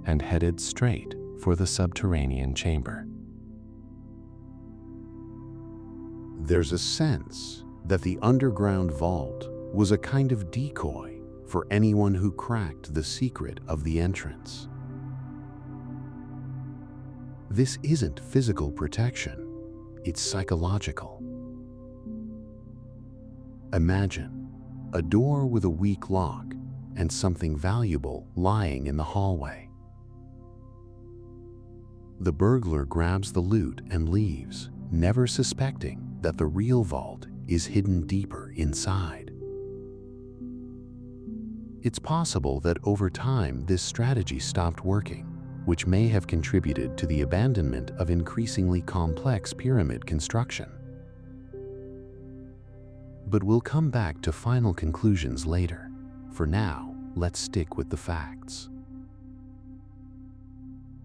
and headed straight for the subterranean chamber. There's a sense that the underground vault was a kind of decoy for anyone who cracked the secret of the entrance. This isn't physical protection, it's psychological. Imagine a door with a weak lock and something valuable lying in the hallway. The burglar grabs the loot and leaves, never suspecting that the real vault is hidden deeper inside. It's possible that over time this strategy stopped working, which may have contributed to the abandonment of increasingly complex pyramid construction. But we'll come back to final conclusions later. For now, let's stick with the facts.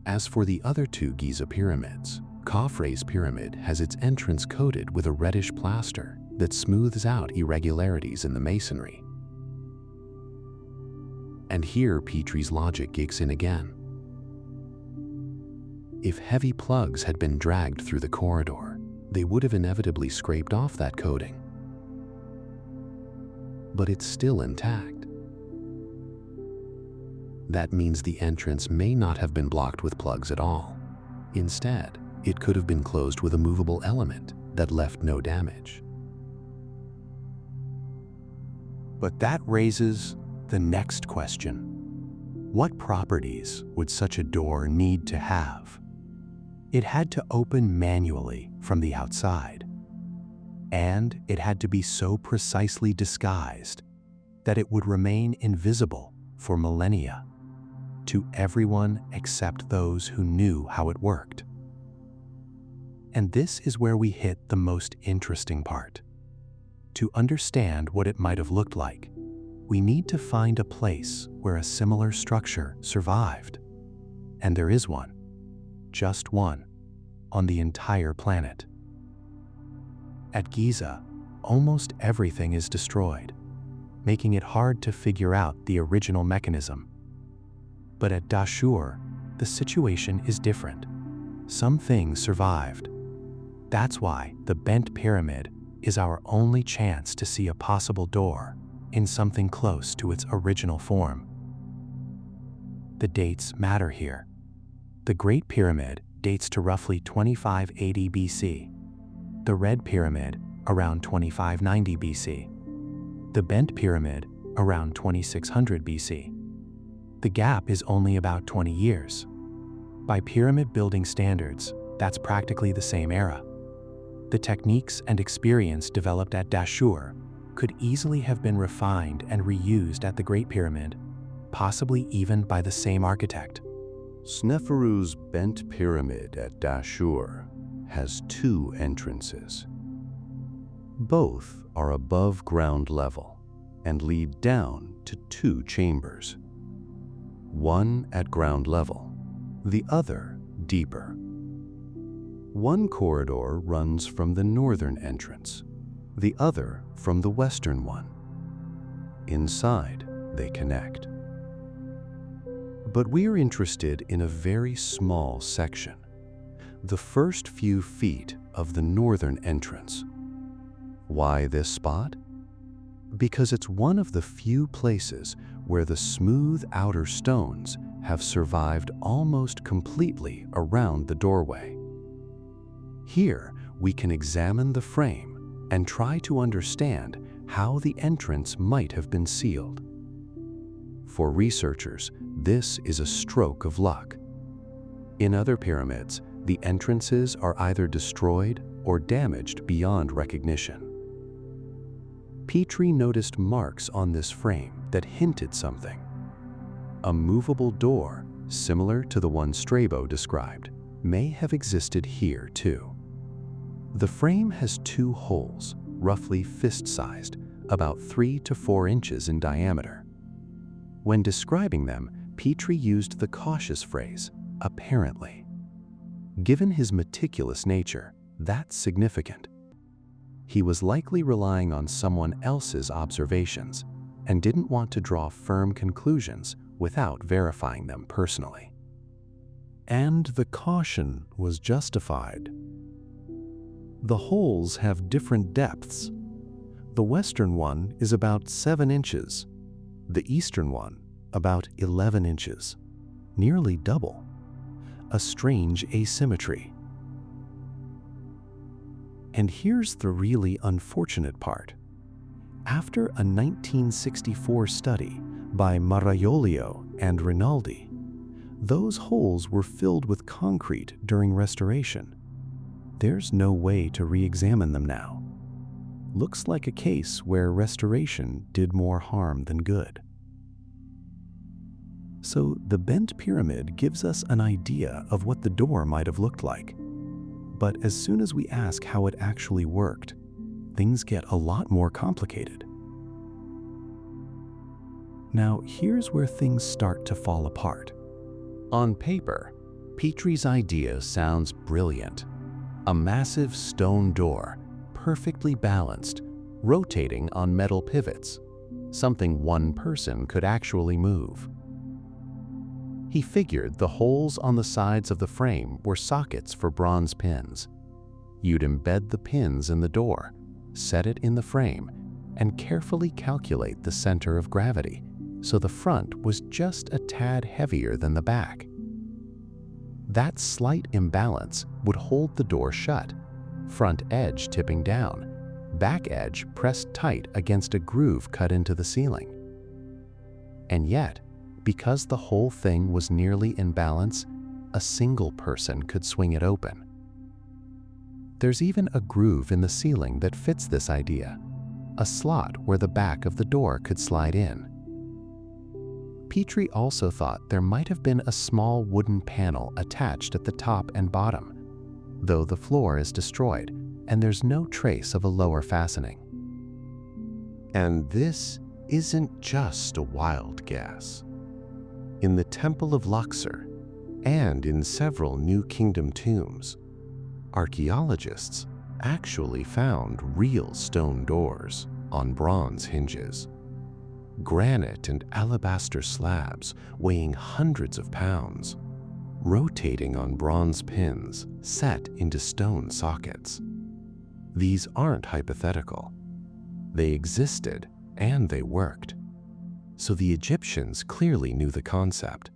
As for the other two Giza pyramids, Khafre's pyramid has its entrance coated with a reddish plaster that smooths out irregularities in the masonry. And here Petrie's logic kicks in again. If heavy plugs had been dragged through the corridor, they would have inevitably scraped off that coating. But it's still intact. That means the entrance may not have been blocked with plugs at all. Instead, it could have been closed with a movable element that left no damage. But that raises the next question. What properties would such a door need to have? It had to open manually from the outside, and it had to be so precisely disguised that it would remain invisible for millennia to everyone except those who knew how it worked. And this is where we hit the most interesting part. To understand what it might have looked like, we need to find a place where a similar structure survived. And there is one, just one, on the entire planet. At Giza, almost everything is destroyed, making it hard to figure out the original mechanism. But at Dashur, the situation is different. Some things survived. That's why the bent pyramid is our only chance to see a possible door in something close to its original form. The dates matter here. The Great Pyramid dates to roughly 2580 BC. The Red Pyramid around 2590 BC. The Bent Pyramid around 2600 BC. The gap is only about 20 years. By pyramid building standards, that's practically the same era. The techniques and experience developed at Dashur could easily have been refined and reused at the Great Pyramid, possibly even by the same architect. Sneferu's Bent Pyramid at Dashur has two entrances. Both are above ground level and lead down to two chambers. One at ground level, the other deeper. One corridor runs from the northern entrance, the other from the western one. Inside, they connect. But we're interested in a very small section, the first few feet of the northern entrance. Why this spot? Because it's one of the few places where the smooth outer stones have survived almost completely around the doorway. Here, we can examine the frame and try to understand how the entrance might have been sealed. For researchers, this is a stroke of luck. In other pyramids, the entrances are either destroyed or damaged beyond recognition. Petrie noticed marks on this frame that hinted something. A movable door, similar to the one Strabo described, may have existed here too. The frame has two holes, roughly fist-sized, about 3 to 4 inches in diameter. When describing them, Petrie used the cautious phrase, apparently. Given his meticulous nature, that's significant. He was likely relying on someone else's observations and didn't want to draw firm conclusions without verifying them personally. And the caution was justified. The holes have different depths. The western one is about 7 inches, the eastern one about 11 inches, nearly double. A strange asymmetry. And here's the really unfortunate part. After a 1964 study by Maraiolio and Rinaldi, those holes were filled with concrete during restoration. There's no way to re-examine them now. Looks like a case where restoration did more harm than good. So the bent pyramid gives us an idea of what the door might have looked like. But as soon as we ask how it actually worked, things get a lot more complicated. Now, here's where things start to fall apart. On paper, Petrie's idea sounds brilliant. A massive stone door, perfectly balanced, rotating on metal pivots, something one person could actually move. He figured the holes on the sides of the frame were sockets for bronze pins. You'd embed the pins in the door, set it in the frame, and carefully calculate the center of gravity so the front was just a tad heavier than the back. That slight imbalance would hold the door shut, front edge tipping down, back edge pressed tight against a groove cut into the ceiling. And yet, because the whole thing was nearly in balance, a single person could swing it open. There's even a groove in the ceiling that fits this idea, a slot where the back of the door could slide in. Petrie also thought there might have been a small wooden panel attached at the top and bottom, though the floor is destroyed and there's no trace of a lower fastening. And this isn't just a wild guess. In the Temple of Luxor and in several New Kingdom tombs, archaeologists actually found real stone doors on bronze hinges. Granite and alabaster slabs weighing hundreds of pounds, rotating on bronze pins set into stone sockets. These aren't hypothetical. They existed and they worked. So the Egyptians clearly knew the concept.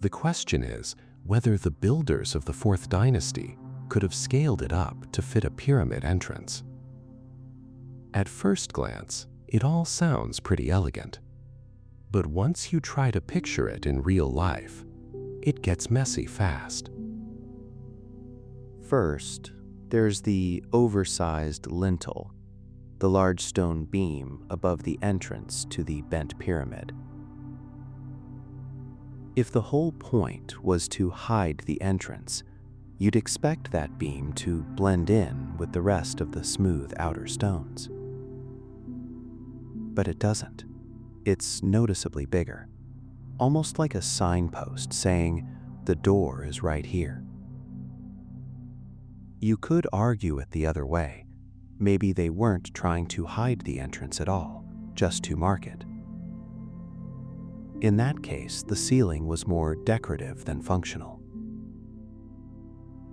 The question is whether the builders of the Fourth Dynasty could have scaled it up to fit a pyramid entrance. At first glance, it all sounds pretty elegant. But once you try to picture it in real life, it gets messy fast. First, there's the oversized lintel, the large stone beam above the entrance to the bent pyramid. If the whole point was to hide the entrance, you'd expect that beam to blend in with the rest of the smooth outer stones. But it doesn't. It's noticeably bigger, almost like a signpost saying, "The door is right here." You could argue it the other way. Maybe they weren't trying to hide the entrance at all, just to mark it. In that case, the ceiling was more decorative than functional.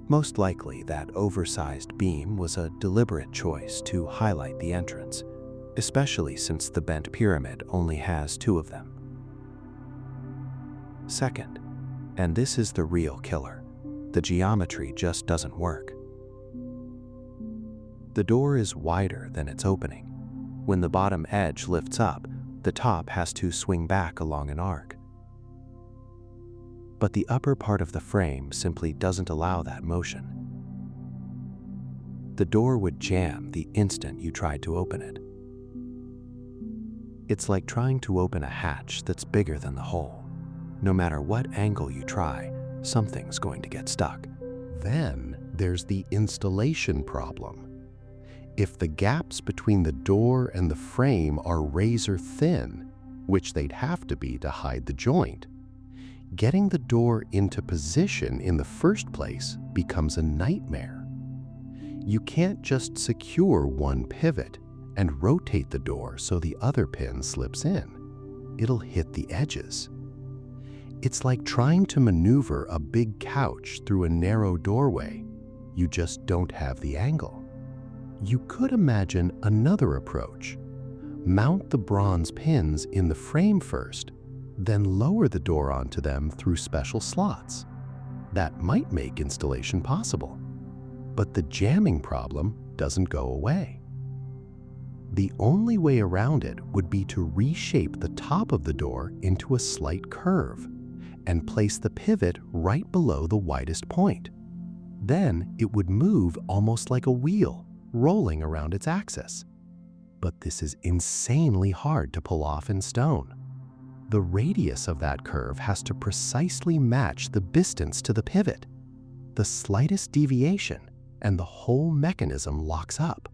Most likely, that oversized beam was a deliberate choice to highlight the entrance, especially since the bent pyramid only has 2 of them. Second, and this is the real killer, the geometry just doesn't work. The door is wider than its opening. When the bottom edge lifts up, the top has to swing back along an arc. But the upper part of the frame simply doesn't allow that motion. The door would jam the instant you tried to open it. It's like trying to open a hatch that's bigger than the hole. No matter what angle you try, something's going to get stuck. Then there's the installation problem. If the gaps between the door and the frame are razor thin, which they'd have to be to hide the joint, getting the door into position in the first place becomes a nightmare. You can't just secure one pivot and rotate the door so the other pin slips in. It'll hit the edges. It's like trying to maneuver a big couch through a narrow doorway. You just don't have the angle. You could imagine another approach. Mount the bronze pins in the frame first, then lower the door onto them through special slots. That might make installation possible. But the jamming problem doesn't go away. The only way around it would be to reshape the top of the door into a slight curve and place the pivot right below the widest point. Then it would move almost like a wheel, rolling around its axis. But this is insanely hard to pull off in stone. The radius of that curve has to precisely match the distance to the pivot. The slightest deviation, and the whole mechanism locks up.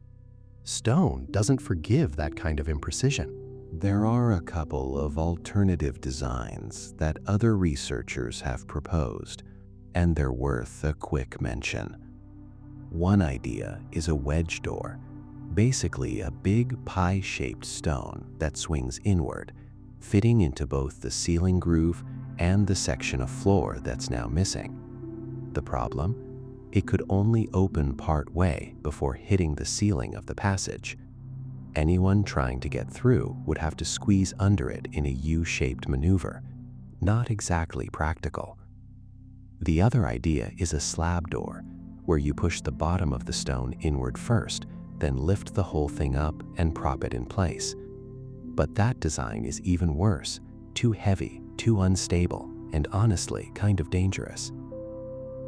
Stone doesn't forgive that kind of imprecision. There are a couple of alternative designs that other researchers have proposed, and they're worth a quick mention. One idea is a wedge door, basically a big pie-shaped stone that swings inward, fitting into both the ceiling groove and the section of floor that's now missing. The problem? It could only open part way before hitting the ceiling of the passage. Anyone trying to get through would have to squeeze under it in a U-shaped maneuver. Not exactly practical. The other idea is a slab door, where you push the bottom of the stone inward first, then lift the whole thing up and prop it in place. But that design is even worse, too heavy, too unstable, and honestly kind of dangerous.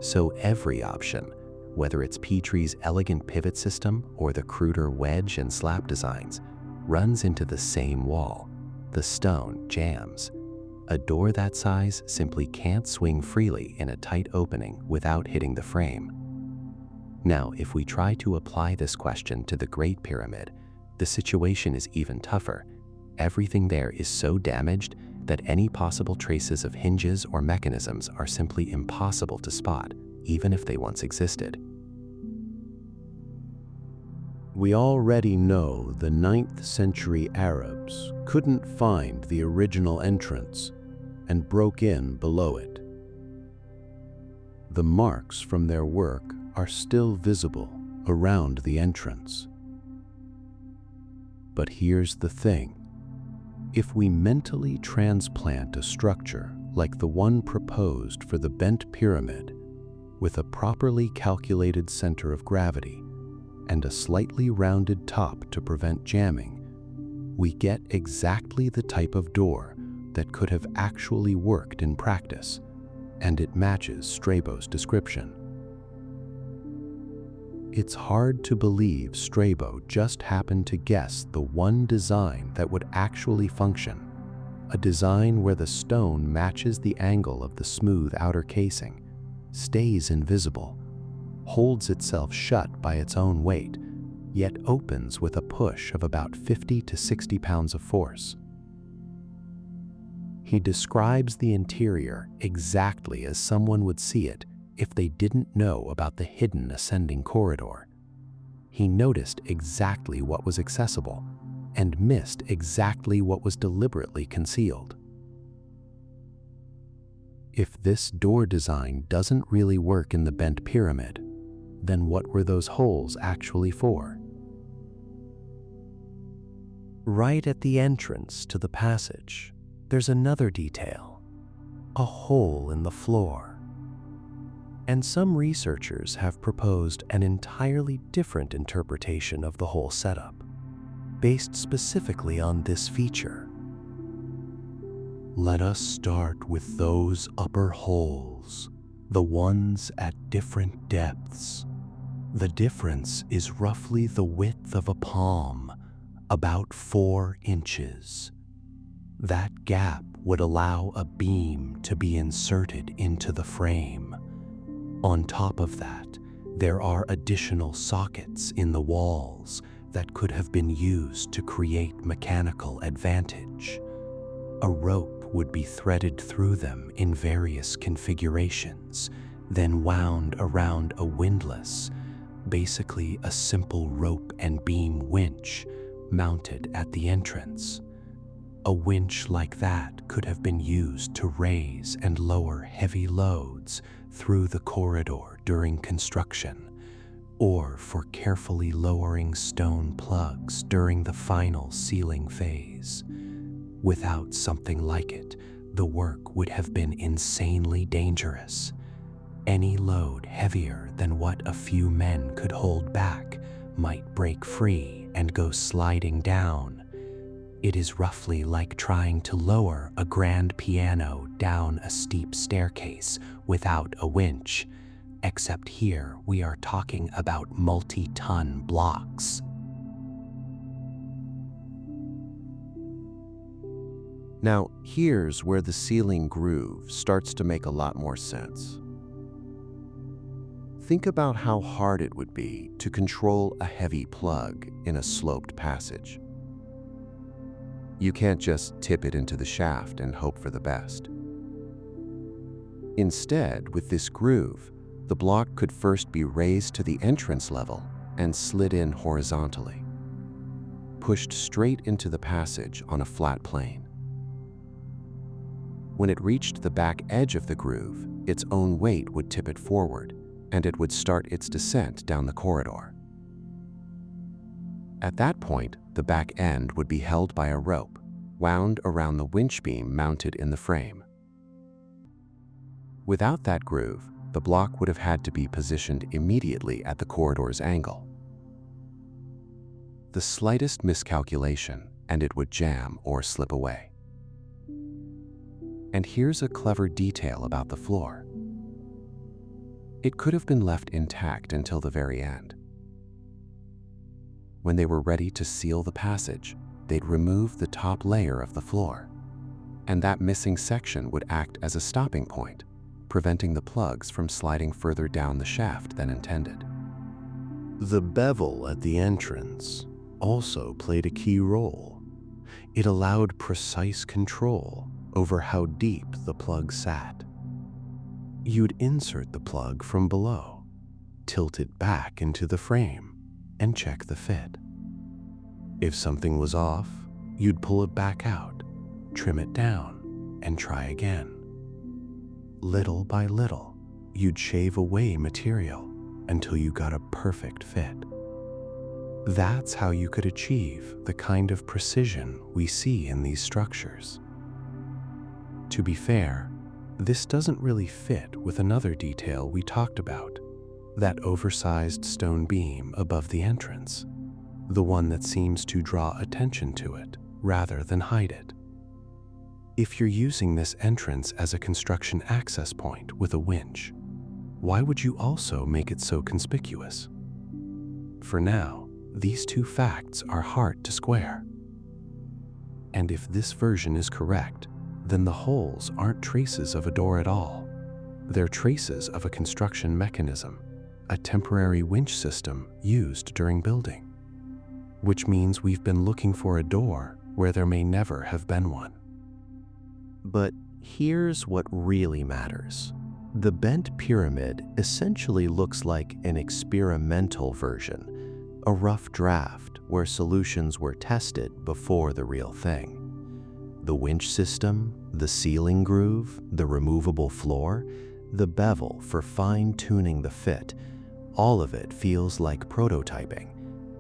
So every option, whether it's Petrie's elegant pivot system or the cruder wedge and slab designs, runs into the same wall. The stone jams. A door that size simply can't swing freely in a tight opening without hitting the frame. Now, if we try to apply this question to the Great Pyramid, the situation is even tougher. Everything there is so damaged that any possible traces of hinges or mechanisms are simply impossible to spot, even if they once existed. We already know the 9th century Arabs couldn't find the original entrance and broke in below it. The marks from their work are still visible around the entrance. But here's the thing. If we mentally transplant a structure like the one proposed for the bent pyramid, with a properly calculated center of gravity and a slightly rounded top to prevent jamming, we get exactly the type of door that could have actually worked in practice, and it matches Strabo's description. It's hard to believe Strabo just happened to guess the one design that would actually function, a design where the stone matches the angle of the smooth outer casing, stays invisible, holds itself shut by its own weight, yet opens with a push of about 50 to 60 pounds of force. He describes the interior exactly as someone would see it if they didn't know about the hidden ascending corridor. He noticed exactly what was accessible and missed exactly what was deliberately concealed. If this door design doesn't really work in the bent pyramid, then what were those holes actually for? Right at the entrance to the passage, there's another detail, a hole in the floor. And some researchers have proposed an entirely different interpretation of the whole setup, based specifically on this feature. Let us start with those upper holes, the ones at different depths. The difference is roughly the width of a palm, about 4 inches. That gap would allow a beam to be inserted into the frame. On top of that, there are additional sockets in the walls that could have been used to create mechanical advantage. A rope would be threaded through them in various configurations, then wound around a windlass, basically a simple rope and beam winch mounted at the entrance. A winch like that could have been used to raise and lower heavy loads through the corridor during construction, or for carefully lowering stone plugs during the final sealing phase. Without something like it, the work would have been insanely dangerous. Any load heavier than what a few men could hold back might break free and go sliding down. It is roughly like trying to lower a grand piano down a steep staircase without a winch, except here we are talking about multi-ton blocks. Now, here's where the ceiling groove starts to make a lot more sense. Think about how hard it would be to control a heavy plug in a sloped passage. You can't just tip it into the shaft and hope for the best. Instead, with this groove, the block could first be raised to the entrance level and slid in horizontally, pushed straight into the passage on a flat plane. When it reached the back edge of the groove, its own weight would tip it forward, and it would start its descent down the corridor. At that point, the back end would be held by a rope, wound around the winch beam mounted in the frame. Without that groove, the block would have had to be positioned immediately at the corridor's angle. The slightest miscalculation, and it would jam or slip away. And here's a clever detail about the floor. It could have been left intact until the very end. When they were ready to seal the passage, they'd remove the top layer of the floor, and that missing section would act as a stopping point, preventing the plugs from sliding further down the shaft than intended. The bevel at the entrance also played a key role. It allowed precise control over how deep the plug sat. You'd insert the plug from below, tilt it back into the frame, and check the fit. If something was off, you'd pull it back out, trim it down, and try again. Little by little, you'd shave away material until you got a perfect fit. That's how you could achieve the kind of precision we see in these structures. To be fair, This doesn't really fit with another detail we talked about, that oversized stone beam above the entrance, the one that seems to draw attention to it rather than hide it. If you're using this entrance as a construction access point with a winch, why would you also make it so conspicuous? For now, these two facts are hard to square. And if this version is correct, then the holes aren't traces of a door at all. They're traces of a construction mechanism, a temporary winch system used during building, which means we've been looking for a door where there may never have been one. But here's what really matters. The bent pyramid essentially looks like an experimental version, a rough draft where solutions were tested before the real thing. The winch system, the ceiling groove, the removable floor, the bevel for fine-tuning the fit, all of it feels like prototyping,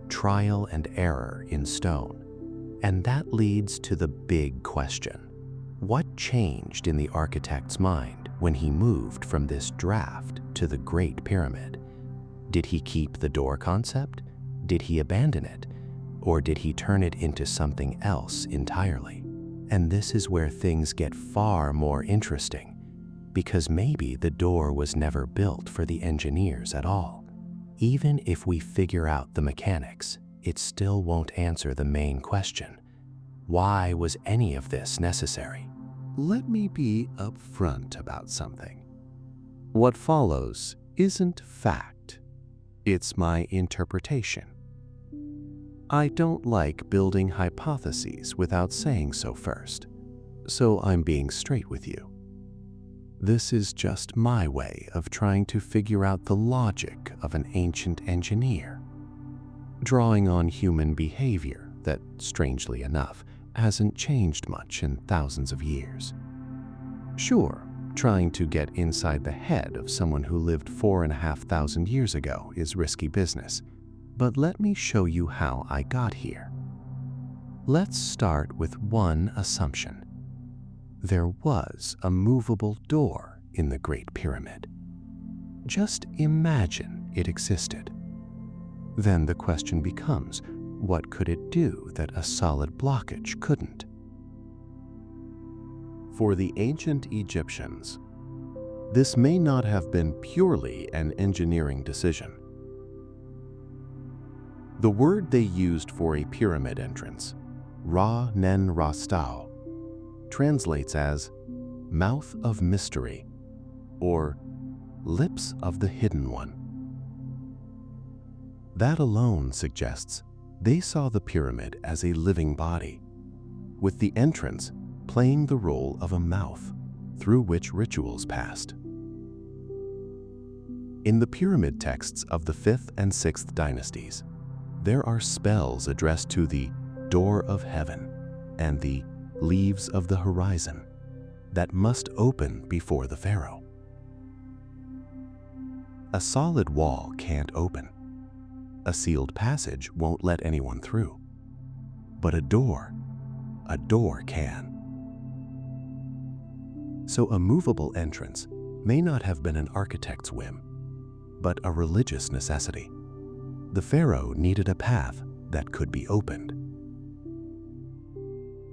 trial and error in stone. And that leads to the big question. What changed in the architect's mind when he moved from this draft to the Great Pyramid? Did he keep the door concept? Did he abandon it? Or did he turn it into something else entirely? And this is where things get far more interesting, because maybe the door was never built for the engineers at all. Even if we figure out the mechanics, it still won't answer the main question. Why was any of this necessary? Let me be upfront about something. What follows isn't fact. It's my interpretation. I don't like building hypotheses without saying so first, so I'm being straight with you. This is just my way of trying to figure out the logic of an ancient engineer, drawing on human behavior that, strangely enough, hasn't changed much in thousands of years. Sure, trying to get inside the head of someone who lived 4,500 years ago is risky business, but let me show you how I got here. Let's start with one assumption. There was a movable door in the Great Pyramid. Just imagine it existed. Then the question becomes, what could it do that a solid blockage couldn't? For the ancient Egyptians, this may not have been purely an engineering decision. The word they used for a pyramid entrance, Ra-nen-Ra-Stau, translates as mouth of mystery or lips of the hidden one. That alone suggests they saw the pyramid as a living body, with the entrance playing the role of a mouth through which rituals passed. In the pyramid texts of the 5th and 6th dynasties, there are spells addressed to the door of heaven and the leaves of the horizon that must open before the pharaoh. A solid wall can't open. A sealed passage won't let anyone through. But a door can. So a movable entrance may not have been an architect's whim, but a religious necessity. The pharaoh needed a path that could be opened.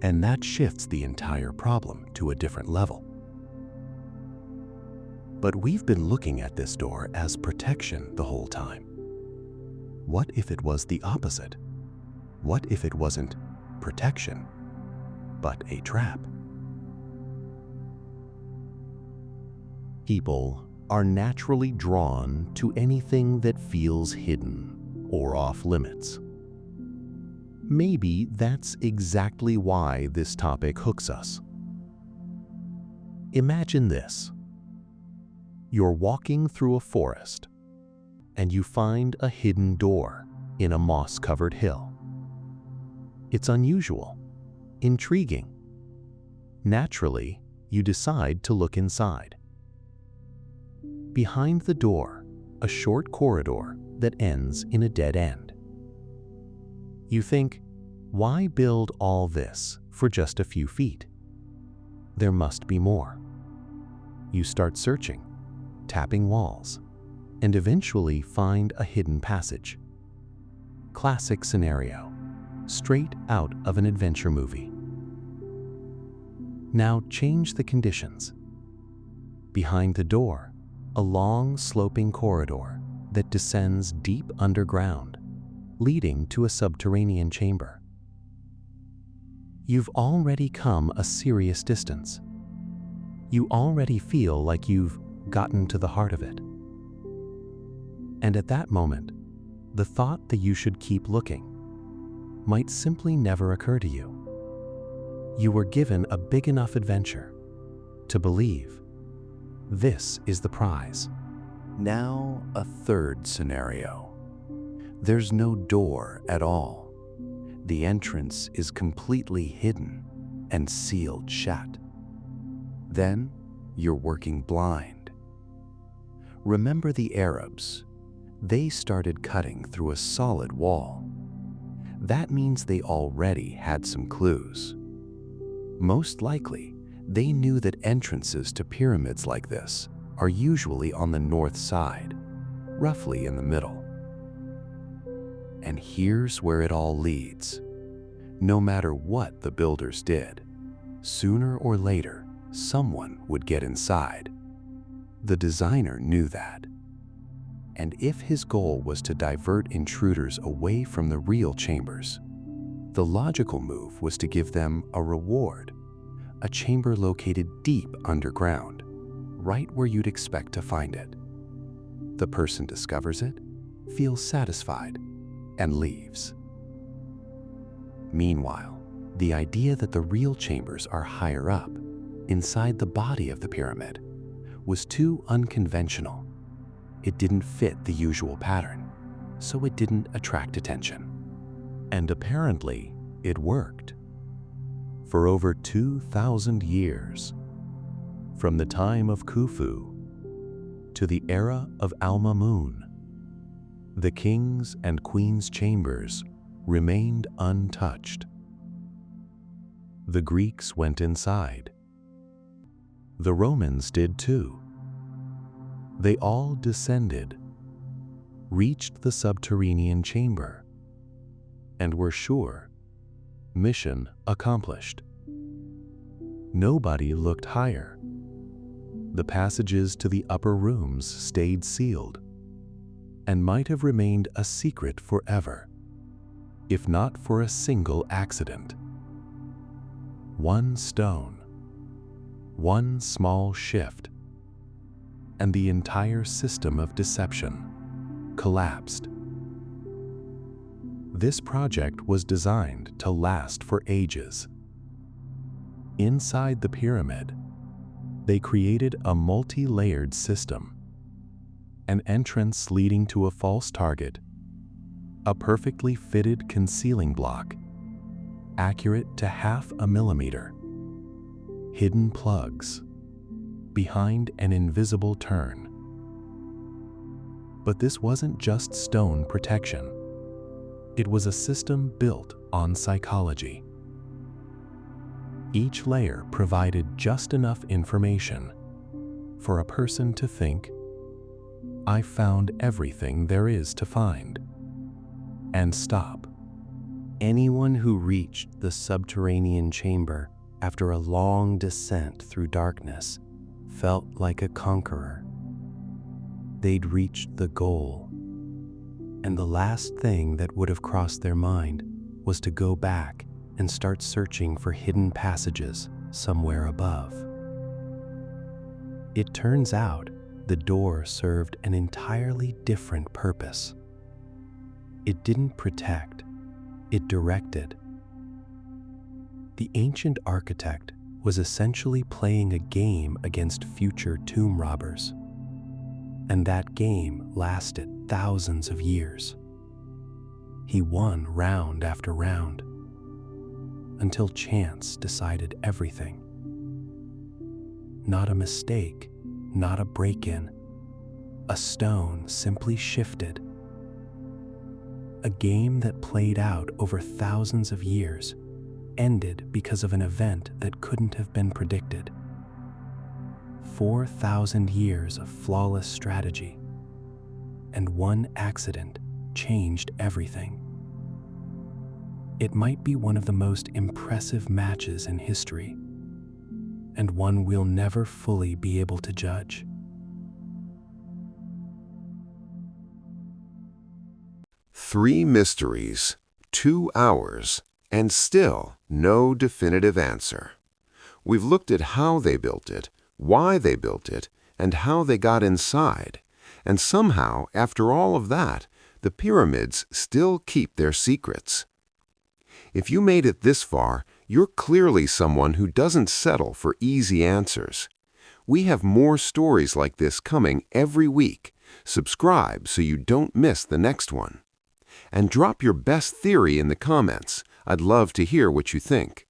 And that shifts the entire problem to a different level. But we've been looking at this door as protection the whole time. What if it was the opposite? What if it wasn't protection, but a trap? People are naturally drawn to anything that feels hidden or off limits. Maybe that's exactly why this topic hooks us. Imagine this. You're walking through a forest, and you find a hidden door in a moss-covered hill. It's unusual, intriguing. Naturally, you decide to look inside. Behind the door, a short corridor that ends in a dead end. You think, why build all this for just a few feet? There must be more. You start searching, tapping walls, and eventually find a hidden passage. Classic scenario, straight out of an adventure movie. Now change the conditions. Behind the door, a long sloping corridor that descends deep underground, leading to a subterranean chamber. You've already come a serious distance. You already feel like you've gotten to the heart of it. And at that moment, the thought that you should keep looking might simply never occur to you. You were given a big enough adventure to believe this is the prize. Now, a third scenario. There's no door at all. The entrance is completely hidden and sealed shut. Then, you're working blind. Remember the Arabs? They started cutting through a solid wall. That means they already had some clues. Most likely, they knew that entrances to pyramids like this are usually on the north side, roughly in the middle. And here's where it all leads. No matter what the builders did, sooner or later, someone would get inside. The designer knew that. And if his goal was to divert intruders away from the real chambers, the logical move was to give them a reward, a chamber located deep underground, right where you'd expect to find it. The person discovers it, feels satisfied, and leaves. Meanwhile, the idea that the real chambers are higher up, inside the body of the pyramid, was too unconventional. It didn't fit the usual pattern, so it didn't attract attention. And apparently, it worked. For over 2,000 years, from the time of Khufu to the era of Al-Mamun, the king's and queen's chambers remained untouched. The Greeks went inside. The Romans did too. They all descended, reached the subterranean chamber, and were sure, mission accomplished. Nobody looked higher. The passages to the upper rooms stayed sealed, and might have remained a secret forever, if not for a single accident. One stone, one small shift, and the entire system of deception collapsed. This project was designed to last for ages. Inside the pyramid, they created a multi-layered system, an entrance leading to a false target, a perfectly fitted concealing block, accurate to 0.5 millimeter, hidden plugs, behind an invisible turn. But this wasn't just stone protection. It was a system built on psychology. Each layer provided just enough information for a person to think, "I found everything there is to find," and stop. Anyone who reached the subterranean chamber after a long descent through darkness felt like a conqueror. They'd reached the goal, and the last thing that would have crossed their mind was to go back and start searching for hidden passages somewhere above. It turns out the door served an entirely different purpose. It didn't protect, it directed. The ancient architect was essentially playing a game against future tomb robbers, and that game lasted thousands of years. He won round after round, until chance decided everything. Not a mistake, not a break-in. A stone simply shifted. A game that played out over thousands of years ended because of an event that couldn't have been predicted. 4,000 years of flawless strategy, and one accident changed everything. It might be one of the most impressive matches in history, and one we'll never fully be able to judge. Three mysteries, 2 hours, and still no definitive answer. We've looked at how they built it, why they built it, and how they got inside. And somehow, after all of that, the pyramids still keep their secrets. If you made it this far, you're clearly someone who doesn't settle for easy answers. We have more stories like this coming every week. Subscribe so you don't miss the next one. And drop your best theory in the comments. I'd love to hear what you think.